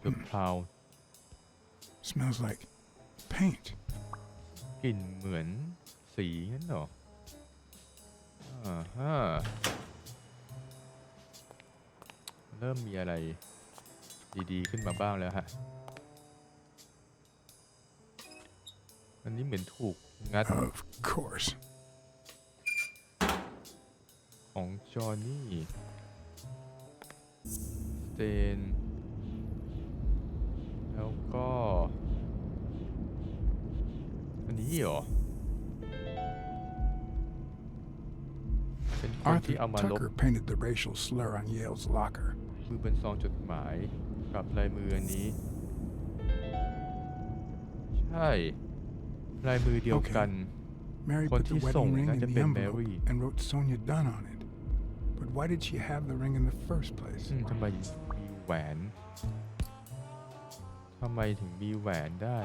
Speaker 2: The Proud
Speaker 1: Smells like paint.
Speaker 2: กลิ่นเหมือนสีงั้นเหรอเริ่มมีอะไรดีๆขึ้นมาบ้างแล้วฮะอันนี้เหมือนถูกงัด
Speaker 1: Of course.
Speaker 2: ของจอห์นนี่สเตนแล้วก็อันนี้เหรอเป็นคนที่
Speaker 1: Arthur
Speaker 2: เอามาลบ
Speaker 1: Tucker painted the racial slur on Yale's locker.
Speaker 2: มือบนซองจดหมายกับลายมืออันนี้ใช่ลายมือเดียวกัน
Speaker 1: Mary
Speaker 2: คน
Speaker 1: put the
Speaker 2: ที่ส่ง
Speaker 1: wedding ring
Speaker 2: น่า
Speaker 1: in
Speaker 2: จะ
Speaker 1: the
Speaker 2: เป็น
Speaker 1: envelope
Speaker 2: แมรี่
Speaker 1: and wrote Sonia Dunn on it. But why did she have the ring in the first place?
Speaker 2: ทำไมมีแหวนทำไมถึงมีแหวนได้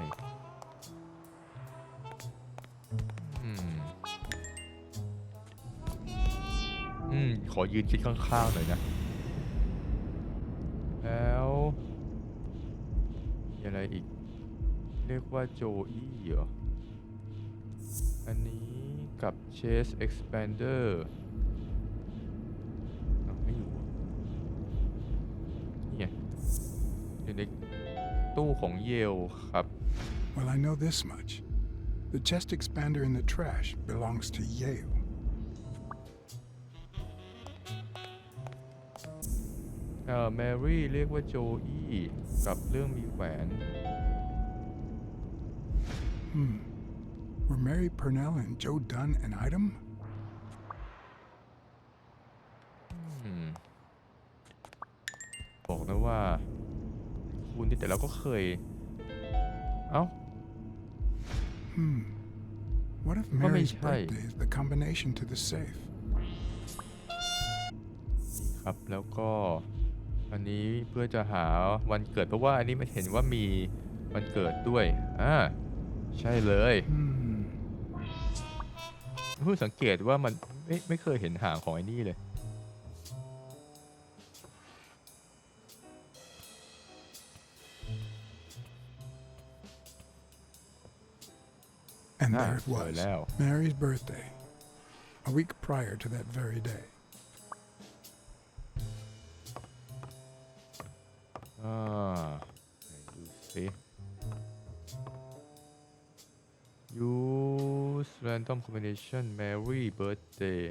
Speaker 2: ขอยืนคิดข้างๆหน่อยนะแล้วมีอะไรอีกเรียกว่าโจอี้เหรออันนี้กับ Chase Expander ไม่อยู่นี่ไงอยู่ในตู้ของเยลครับ
Speaker 1: Well, I know this much. The chest expander in the trash belongs to Yale.
Speaker 2: Mary เรียกว่าโจอี้กับเรื่องมีแหวน
Speaker 1: Were Mary Purnell and Joe Dunn an item?
Speaker 2: บอกนะว่าคุณแต่เราก็เคยเอ้า
Speaker 1: What if Mary's birthday is the combination to the safe?
Speaker 2: นี่ครับแล้วก็อันนี้เพื่อจะหาวันเกิดเพราะว่าอันนี้มันเห็นว่ามีวันเกิดด้วยใช่เลยเพิ่งสังเกตว่ามันไม่เคยเห็นหางของไอ้นี่เลย
Speaker 1: And there it was, Mary's birthday, a week prior to that very day.
Speaker 2: ดูสิ Use random combination Mary birthday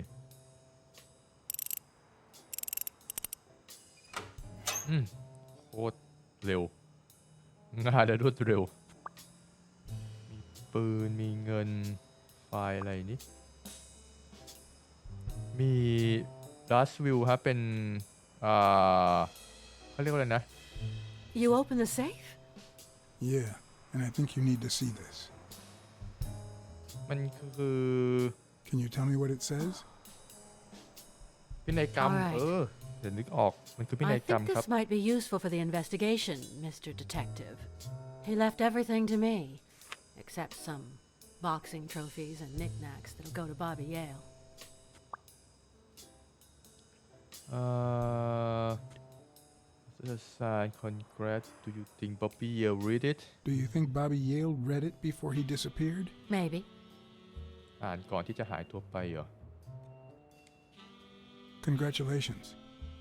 Speaker 2: โคตรเร็วงานและรวดเร็วมีปืนมีเงินไฟล์อะไรนี่มี Last View ครับเป็นเขาเรียกว่าอะไรนะ
Speaker 9: You open the safe?
Speaker 1: Yeah, and I think you need to see this.
Speaker 2: มันคือ
Speaker 1: Can you tell me what it says?
Speaker 2: พินัยกรรมเดี๋ยวนึกออกมันคือพินัยกรรม
Speaker 9: I
Speaker 2: ค
Speaker 9: think
Speaker 2: รับ
Speaker 9: this might be useful for the investigation, Mr. Detective. He left everything to me, except some boxing trophies and knickknacks that'll go to Bobby Yale.
Speaker 2: Sign congrats. Do you think Bobby Yale read it?
Speaker 1: Do you think Bobby Yale read it before he disappeared?
Speaker 9: Maybe.
Speaker 2: อ่านก่อนที่จะหายตัวไปเหรอ
Speaker 1: Congratulations.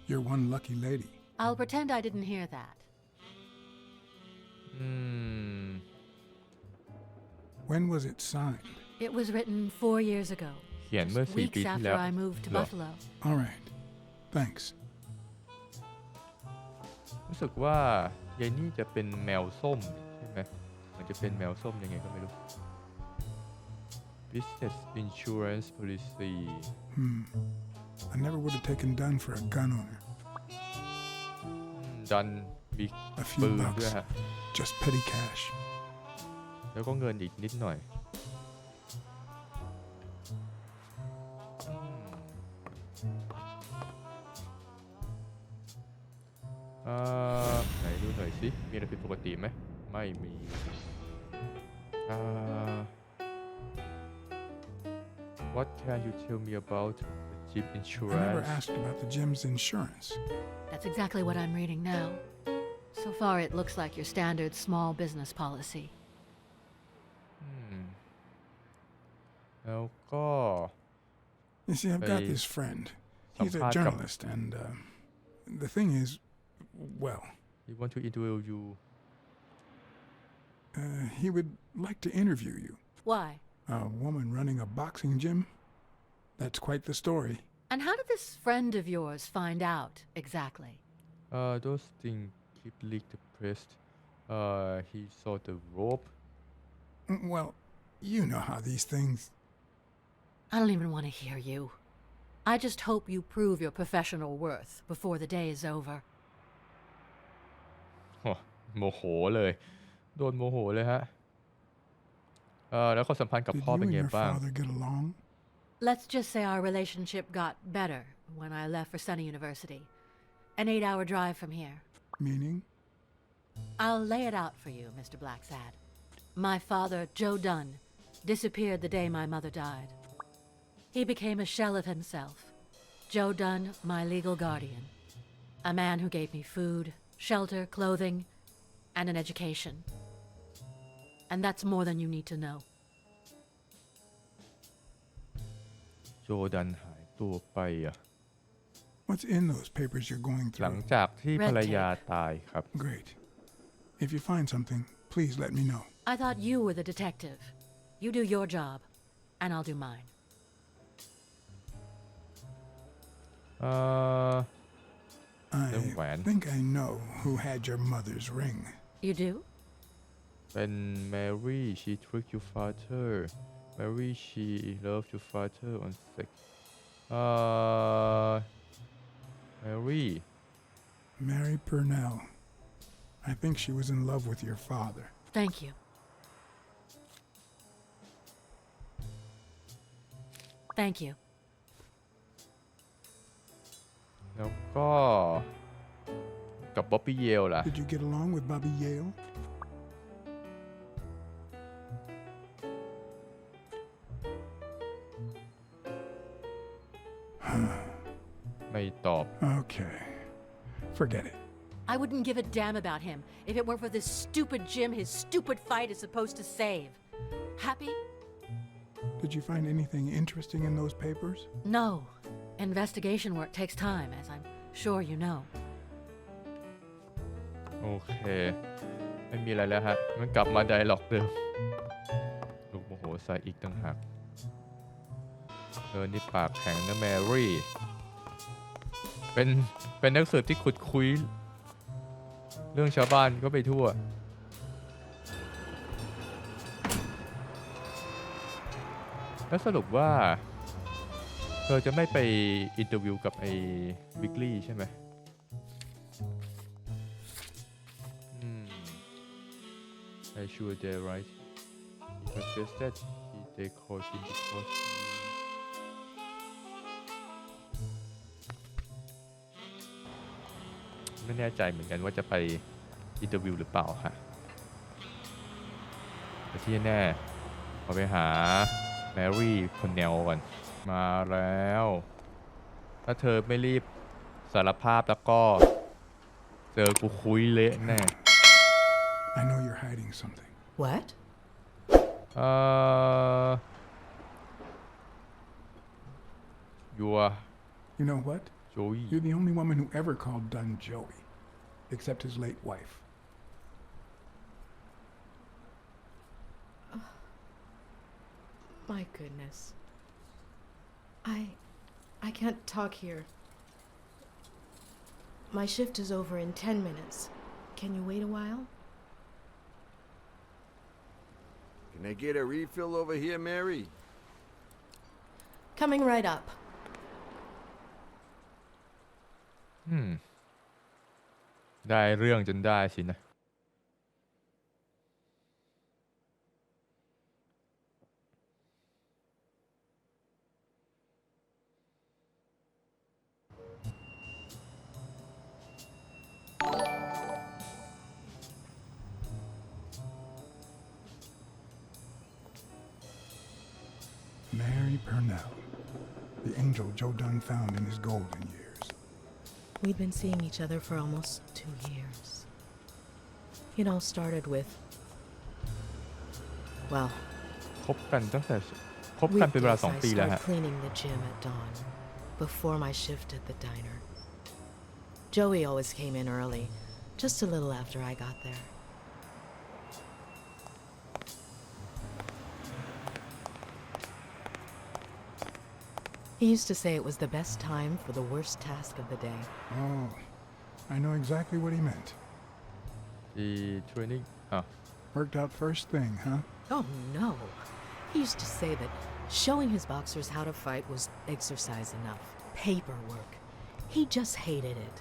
Speaker 1: You're one lucky lady.
Speaker 9: I'll pretend I didn't hear that.
Speaker 1: When was it signed?
Speaker 9: It was written 4 years ago.
Speaker 2: เขียนเมื่อ
Speaker 9: Just
Speaker 2: 4 ปี
Speaker 9: weeks
Speaker 2: ที่
Speaker 9: after
Speaker 2: แล้ว
Speaker 9: I moved to
Speaker 2: เหรอ
Speaker 9: Buffalo.
Speaker 1: All right. Thanks.
Speaker 2: รู้สึกว่ายายนี่จะเป็นแมวส้มใช่ไหมมันจะเป็นแมวส้มยังไงก็ไม่รู้ Business Insurance Policy
Speaker 1: I never would have taken Dunn for a gun owner.
Speaker 2: ดันมี
Speaker 1: A
Speaker 2: ปื
Speaker 1: few
Speaker 2: นด้วย
Speaker 1: bucks.
Speaker 2: ฮะ
Speaker 1: Just petty cash.
Speaker 2: แล้วก็เงินอีกนิดหน่อยไหนดูหน่อยสิมีอะไรผิดปกติไหมไม่มีWhat can you tell me about the gym
Speaker 1: I
Speaker 2: insurance?
Speaker 1: never asked about the gym's insurance.
Speaker 9: That's exactly what I'm reading now. So far, it looks like your standard small business policy.
Speaker 2: แล้วก็
Speaker 1: You see, I've got this friend. He's a journalist, and the thing is, well,
Speaker 2: He want to interview you.
Speaker 1: he would like to interview you.
Speaker 9: Why?
Speaker 1: A woman running a boxing gym? That's quite the story.
Speaker 9: And how did this friend of yours find out exactly?
Speaker 2: Those things keep leaked pressed. He saw the rope.
Speaker 1: Well, you know how these things...
Speaker 9: I don't even want to hear you. I just hope you prove your professional worth before the day is over.
Speaker 2: โมโหเลยโดนโมโหเลยฮะแล้วความสัมพันธ์กับพ่อเป็นไงบ้าง
Speaker 1: Did you and your father get along?
Speaker 9: Let's just say our relationship got better when I left for Sunny University. An 8-hour drive from here.
Speaker 1: Meaning?
Speaker 9: I'll lay it out for you, Mr. Blacksad. My father, Joe Dunn, disappeared the day my mother died. He became a shell of himself, Joe Dunn, my legal guardian. A man who gave me food, shelter, clothing, and an education. And that's more than you need to know.
Speaker 2: โจดันหายตัวไปอ่ะ
Speaker 1: What's in those papers you're going
Speaker 2: หลัง
Speaker 1: through?
Speaker 2: จากที่ภรรยาตายครับ
Speaker 1: Great. If you find something, please let me know.
Speaker 9: I thought you were the detective. You do your job, and I'll do mine.
Speaker 1: I
Speaker 2: when?
Speaker 1: think I know who had your mother's ring.
Speaker 9: You do?
Speaker 2: เป็น Mary she tricked your father Mary she loved your father on sex Mary
Speaker 1: Mary Purnell. I think she was in love with your father.
Speaker 9: Thank you. Thank you.
Speaker 2: แล้วก็กับบ๊อบบี้เยลล่ะ
Speaker 1: Did you get along with Bobby Yale?
Speaker 2: ไม่ตอบ
Speaker 1: Okay. Forget it.
Speaker 9: I wouldn't give a damn about him if it weren't for this stupid Jim his stupid fight is supposed to save. Happy?
Speaker 1: Did you find anything interesting in those papers?
Speaker 9: No. Investigation work takes time, as I'm sure you know.
Speaker 2: โอเคไม่มีอะไรแล้วฮะมันกลับมาไดร็อกเดิมลูกโมโหใส่อีกต่างหากเธอนี่ปากแข็งนะแมรี่เป็นนักสืบที่ขุดคุยเรื่องชาวบ้านก็ไปทั่วแล้วสรุปว่าเธอจะไม่ไปอินเตอร์วิวกับไอ้วิกลี่ใช่ไหมI sure they're right. He confessed that they called him becauseไม่แน่ใจเหมือนกันว่าจะไปอินเตอร์วิวหรือเปล่าฮะแต่ที่แน่ขอไปหาแมรี่คนแนวก่อนมาแล้วถ้าเธอไม่รีบสารภาพแล้วก็เจอกูคุยเละแน่
Speaker 1: I know you're hiding something.
Speaker 5: What?
Speaker 1: You know what?
Speaker 2: Joey.
Speaker 1: You're the only woman who ever called Dunn Joey, except his late wife.
Speaker 10: My goodness. I can't talk here. My shift is over in 10 minutes. Can you wait a while?
Speaker 3: Can I get a refill over here, Mary?
Speaker 10: Coming right up.
Speaker 2: ได้เรื่องจนได้สินะ
Speaker 1: Mary Purnell, the angel Joe Dunn found in his golden years.
Speaker 10: We'd been seeing each other for almost 2 years. It all started with, well,
Speaker 2: คบกันตั้งแต่คบกันเป็นเวลา 2 ปีแล้ว
Speaker 10: I
Speaker 2: ฮะ
Speaker 10: started cleaning the gym at dawn, before my shift at the diner. Joey always came in early, just a little after I got there. He used to say it was the best time for the worst task of the day.
Speaker 1: Oh, I know exactly what he meant.
Speaker 2: The training
Speaker 1: Worked out first thing, huh?
Speaker 10: Oh no. He used to say that showing his boxers how to fight was exercise enough. Paperwork. He just hated it.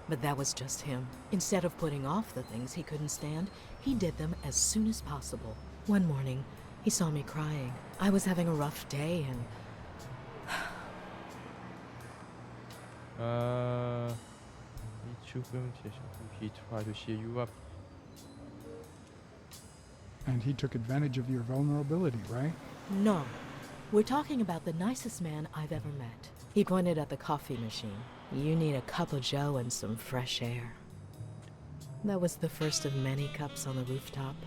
Speaker 10: But that was just him. Instead of putting off the things he couldn't stand, he did them as soon as possible. One morning, he saw me crying. I was having a rough day and
Speaker 2: he tried to cheer you up.
Speaker 1: And he took advantage of your vulnerability, right?
Speaker 10: no. We're talking about the nicest man I've ever met. He pointed at the coffee machine. You need a cup of joe and some fresh air. That was the first of many cups on the rooftop.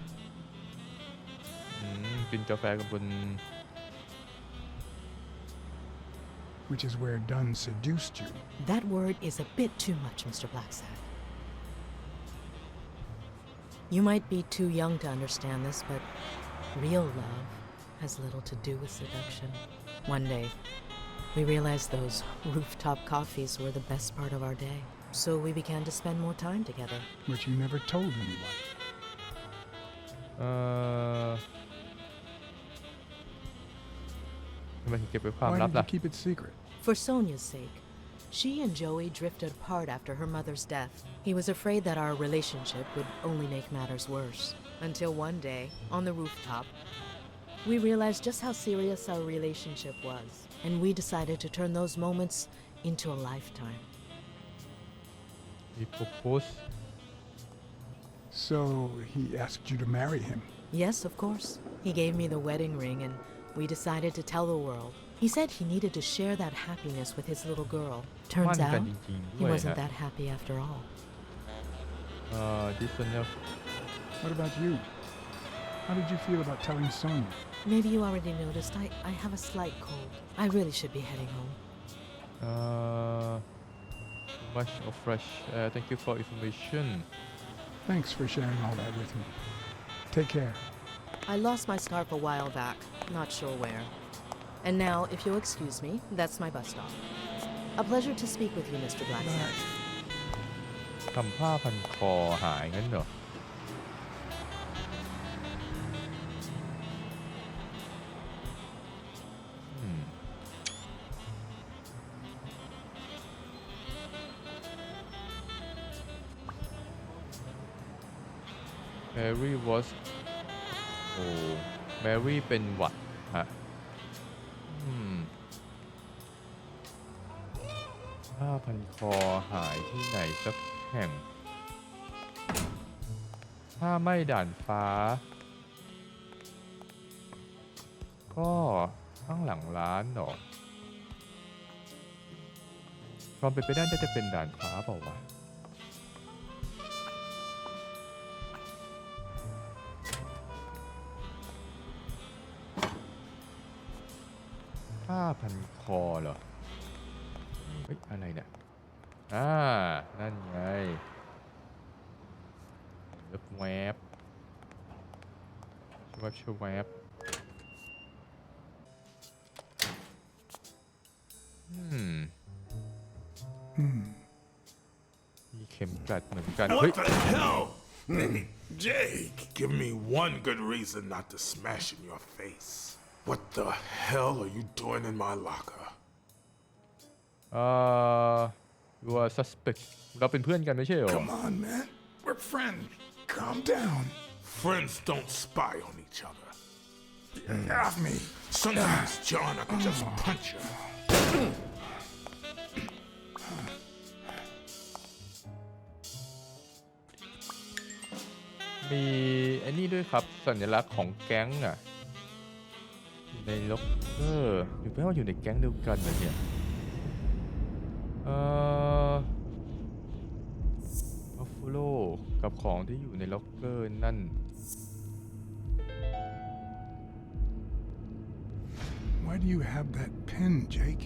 Speaker 2: กินกาแฟกันบน
Speaker 1: Which is where Dunn seduced you.
Speaker 10: That word is a bit too much, Mr. Blacksad. You might be too young to understand this, but real love has little to do with seduction. One day, we realized those rooftop coffees were the best part of our day, so we began to spend more time together.
Speaker 1: But you never told anyone.
Speaker 2: ทำไมถึงเก็บไว้ความ
Speaker 1: Why
Speaker 2: ลับ
Speaker 1: did
Speaker 2: ล่ะ
Speaker 1: you keep it secret?
Speaker 10: For Sonia's sake. She and Joey drifted apart after her mother's death. He was afraid that our relationship would only make matters worse. Until one day, on the rooftop, we realized just how serious our relationship was, and we decided to turn those moments into a lifetime.
Speaker 2: He proposed.
Speaker 1: So he asked you to marry him.
Speaker 10: Yes, of course. He gave me the wedding ring, and we decided to tell the world. He said he needed to share that happiness with his little girl. Turns out, he wasn't that happy after all.
Speaker 2: This enough.
Speaker 1: What about you? How did you feel about telling Sonia?
Speaker 10: Maybe you already noticed I have a slight cold. I really should be heading home.
Speaker 2: Much of fresh air. Thank you for information.
Speaker 1: Thanks for sharing all that with me. Take care.
Speaker 10: I lost my scarf a while back. Not sure where. And now, if you'll excuse me, that's my bus stop. A pleasure to speak with you, Mr. Blacksad.
Speaker 2: ทำผ้าพันคอหายงั้นเหรอ Mary was โอ้ Mary เป็นหวัดฮะผ้าพันคอหายที่ไหนสักแห่งถ้าไม่ด่านฟ้าก็ข้างหลังร้านหรอความเป็นไปได้จะเป็นด่านฟ้าเปล่าวะผ้าพันคอเหรอเฮ้ยอะไรเนี่ยนั่นไงแวบช่วยแวบมีเข็มกลัดเหมือนกัน
Speaker 6: What the hell? Jake, give me one good reason not to smash in your face. What the hell are you doing in my locker?
Speaker 2: You are suspect เราเป็นเพื่อนกันไม่ใช่เหรอ
Speaker 1: Come on, man. We're friends. Calm down.
Speaker 6: Friends don't spy on each other.
Speaker 1: Get off me.
Speaker 6: Sometimes, John, I could just punch you.
Speaker 2: มีไอ้นี่ด้วยครับสัญลักษณ์ของแก๊งอ่ะในล็อกเกอร์อยู่แปลว่าอยู่ในแก๊งเดียวกันนะเนี่ยบัฟฟาโลกับของที่อยู่ในล็อกเกอร์นั่น
Speaker 1: Why do you have that pen, Jake?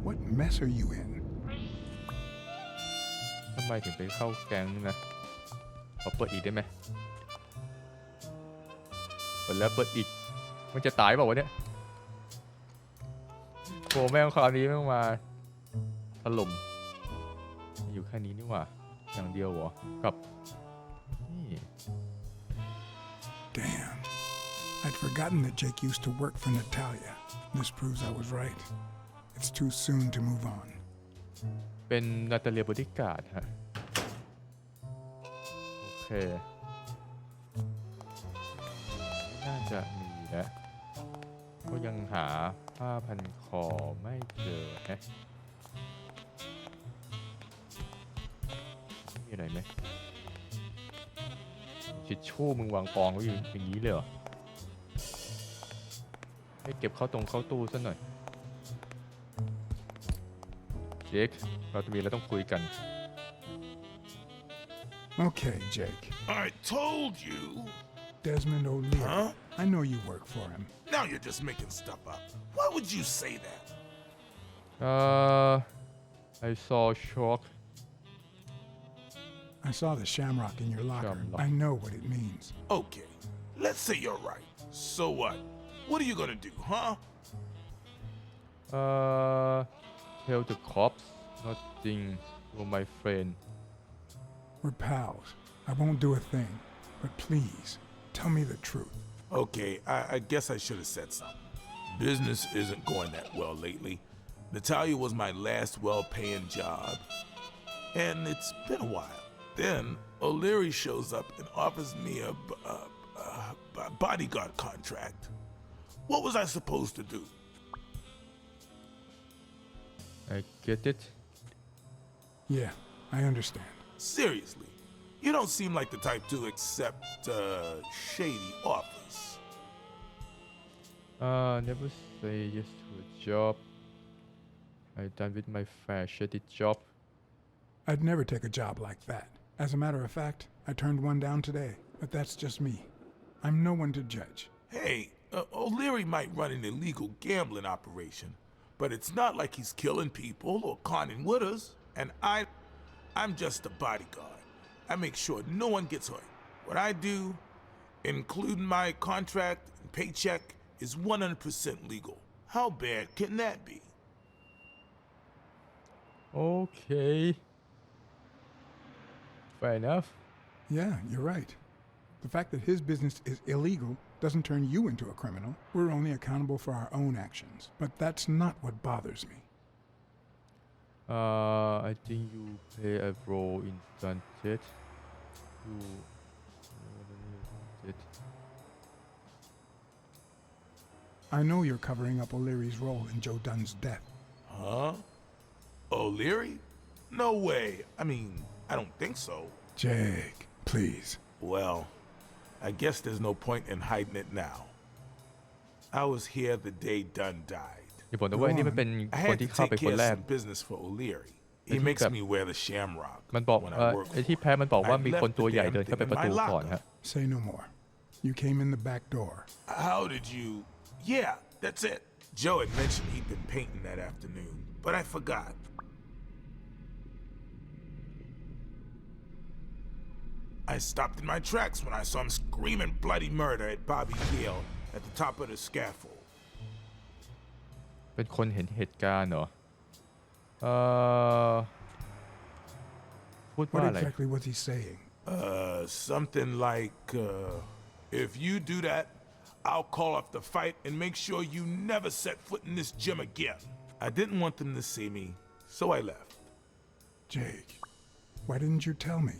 Speaker 1: What mess are you in?
Speaker 2: ทำไมถึงไปเข้าแก๊งนะขอเปิดอีกได้ไหมเปิดแล้วเปิดอีกมันจะตายเปล่าวะเนี่ยโอ้แม่งคราวนี้แม่งมาถล่มอยู่แค่นี้นี่หว่าอย่างเดียวเหรอกับนี่
Speaker 1: Damn. I'd forgotten that Jake used to work for Natalia. This proves I was right. It's too soon to move on.
Speaker 2: เป็นนาตาเลียบอดี้การ์ดฮะโอเคน่าจะมีนะก็ยังหาผ้าพันคอไม่เจอฮะมีอะไรไหมชิชชู่มึงวางกองไว้อย่างนี้เลยเหรอให้เก็บเข้าตู้ซะหน่อย เจคเราจะมีอะไรต้องคุยกัน
Speaker 1: Okay, Jake.
Speaker 6: I told you.
Speaker 1: Desmond O'Leary.
Speaker 6: Huh?
Speaker 1: I know you work for him.
Speaker 6: Now you're just making stuff up. Why would you say that?
Speaker 2: I saw shock.
Speaker 1: I saw the shamrock in your locker.
Speaker 2: Shamrock.
Speaker 1: I know what it means.
Speaker 6: Okay, let's say you're right. So what? What are you gonna do, huh?
Speaker 2: Tell the cops nothing to my friend.
Speaker 1: We're pals. I won't do a thing. But please, tell me the truth.
Speaker 6: Okay, I guess I should have said something. Business isn't going that well lately. Natalia was my last well-paying job, and it's been a while. Then O'Leary shows up and offers me a bodyguard contract. What was I supposed to do?
Speaker 2: I get it.
Speaker 1: Yeah, I understand.
Speaker 6: Seriously, you don't seem like the type to accept shady offers.
Speaker 2: Never say yes to a job. I done with my fair shady job.
Speaker 1: I'd never take a job like that. As a matter of fact, I turned one down today, but that's just me. I'm no one to judge.
Speaker 6: Hey, O'Leary might run an illegal gambling operation, but it's not like he's killing people or conning widows, and I'm just a bodyguard. I make sure no one gets hurt. What I do, including my contract and paycheck, is 100% legal. How bad can that be?
Speaker 2: Okay. Fair enough.
Speaker 1: Yeah, you're right. The fact that his business is illegal doesn't turn you into a criminal. We're only accountable for our own actions. But that's not what bothers me.
Speaker 2: I think you play a role in Sunset.
Speaker 1: I know you're covering up O'Leary's role in Joe Dunn's death.
Speaker 6: Huh? O'Leary? No way. I mean, I don't think so.
Speaker 1: Jake, please.
Speaker 6: Well, I guess there's no point in hiding it now. I was here the day Dunn died.
Speaker 2: อย่าบอกนะว่านี่มันเป็น
Speaker 6: I
Speaker 2: คน
Speaker 6: had
Speaker 2: ที่
Speaker 6: to
Speaker 2: เข้าไป
Speaker 6: take
Speaker 2: คน
Speaker 6: care
Speaker 2: แร
Speaker 6: of
Speaker 2: ก
Speaker 6: some business for O'Leary. He
Speaker 2: But
Speaker 6: makes
Speaker 2: you got-
Speaker 6: me wear the shamrock
Speaker 2: มันบอก
Speaker 6: when I work
Speaker 2: ไอ้
Speaker 6: for
Speaker 2: ที่
Speaker 6: him.
Speaker 2: แพ้มันบอกว่า
Speaker 6: I
Speaker 2: มีคน
Speaker 6: left
Speaker 2: ตัว
Speaker 6: the
Speaker 2: ใหญ่
Speaker 6: damn
Speaker 2: เดินเข้าไป
Speaker 6: thing
Speaker 2: ประ
Speaker 6: in
Speaker 2: ตู
Speaker 6: my
Speaker 2: ก่อน
Speaker 6: locker.
Speaker 2: ฮะ
Speaker 1: Say no more. You came in the back door.
Speaker 6: How did you... Yeah, that's it. Joe had mentioned he'd been painting that afternoon, but I forgot. I stopped in my tracks when I saw him screaming bloody murder at Bobby Yale at the top of the scaffold.
Speaker 2: เป็นคนเห็นเหตุการณ์เหรอพูดว่า
Speaker 1: What
Speaker 2: อะไร
Speaker 1: exactly was he saying?
Speaker 6: Something like, if you do that, I'll call off the fight and make sure you never set foot in this gym again. I didn't want them to see me, so I left.
Speaker 1: Jake, why didn't you tell me?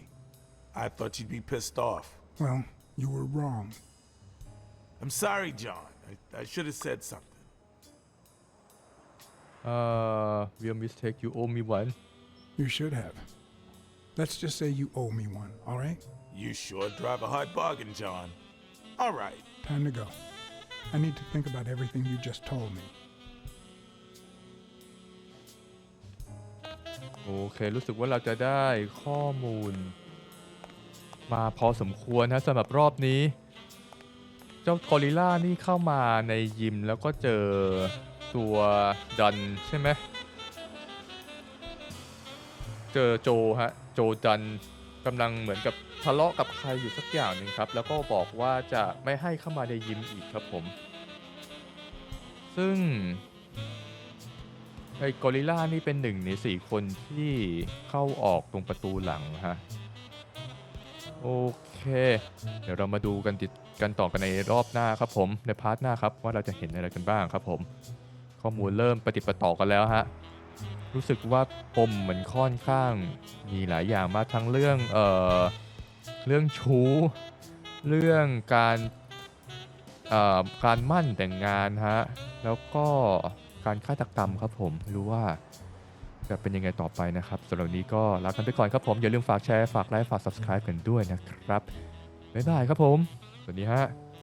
Speaker 6: I thought you'd be pissed off.
Speaker 1: Well, you were wrong.
Speaker 6: I'm sorry, John. I should have said something.
Speaker 2: real mistake you owe me one
Speaker 1: You should have. Let's just say you owe me one, all right?
Speaker 6: You sure drive a hard bargain, John. All right.
Speaker 1: Time to go. I need to think about everything you just told me.
Speaker 2: โอเครู้สึกว่าเราจะได้ข้อมูลมาพอสมควรนะสำหรับรอบนี้ เจ้ากอริลล่านี่เข้ามาในยิมแล้วก็เจอตัวดันใช่ไหมเจอโจฮะโจดันกำลังเหมือนกับทะเลาะกับใครอยู่สักอย่างหนึ่งครับแล้วก็บอกว่าจะไม่ให้เข้ามาในยิมอีกครับผมซึ่งไอ้กอริลล่านี่เป็น1 ใน 4คนที่เข้าออกตรงประตูหลังฮะโอเคเดี๋ยวเรามาดูกันต่อกันในรอบหน้าครับผมในพาร์ทหน้าครับว่าเราจะเห็นอะไรกันบ้างครับผมข้อมูลเริ่มปฏิปต่อกันแล้วฮะรู้สึกว่าปมเหมือนค่อนข้างมีหลายอย่างมาทั้งเรื่องชู้เรื่องการมั่นแต่งงานฮะแล้วก็การฆาตกรรมครับผมไม่รู้ว่าจะเป็นยังไงต่อไปนะครับสำหรับวันนี้ก็ลากันไปก่อนครับผมอย่าลืมฝากแชร์ฝากไลค์ฝาก subscribe กันด้วยนะครับบ๊ายบายครับผมสวัสดีฮะ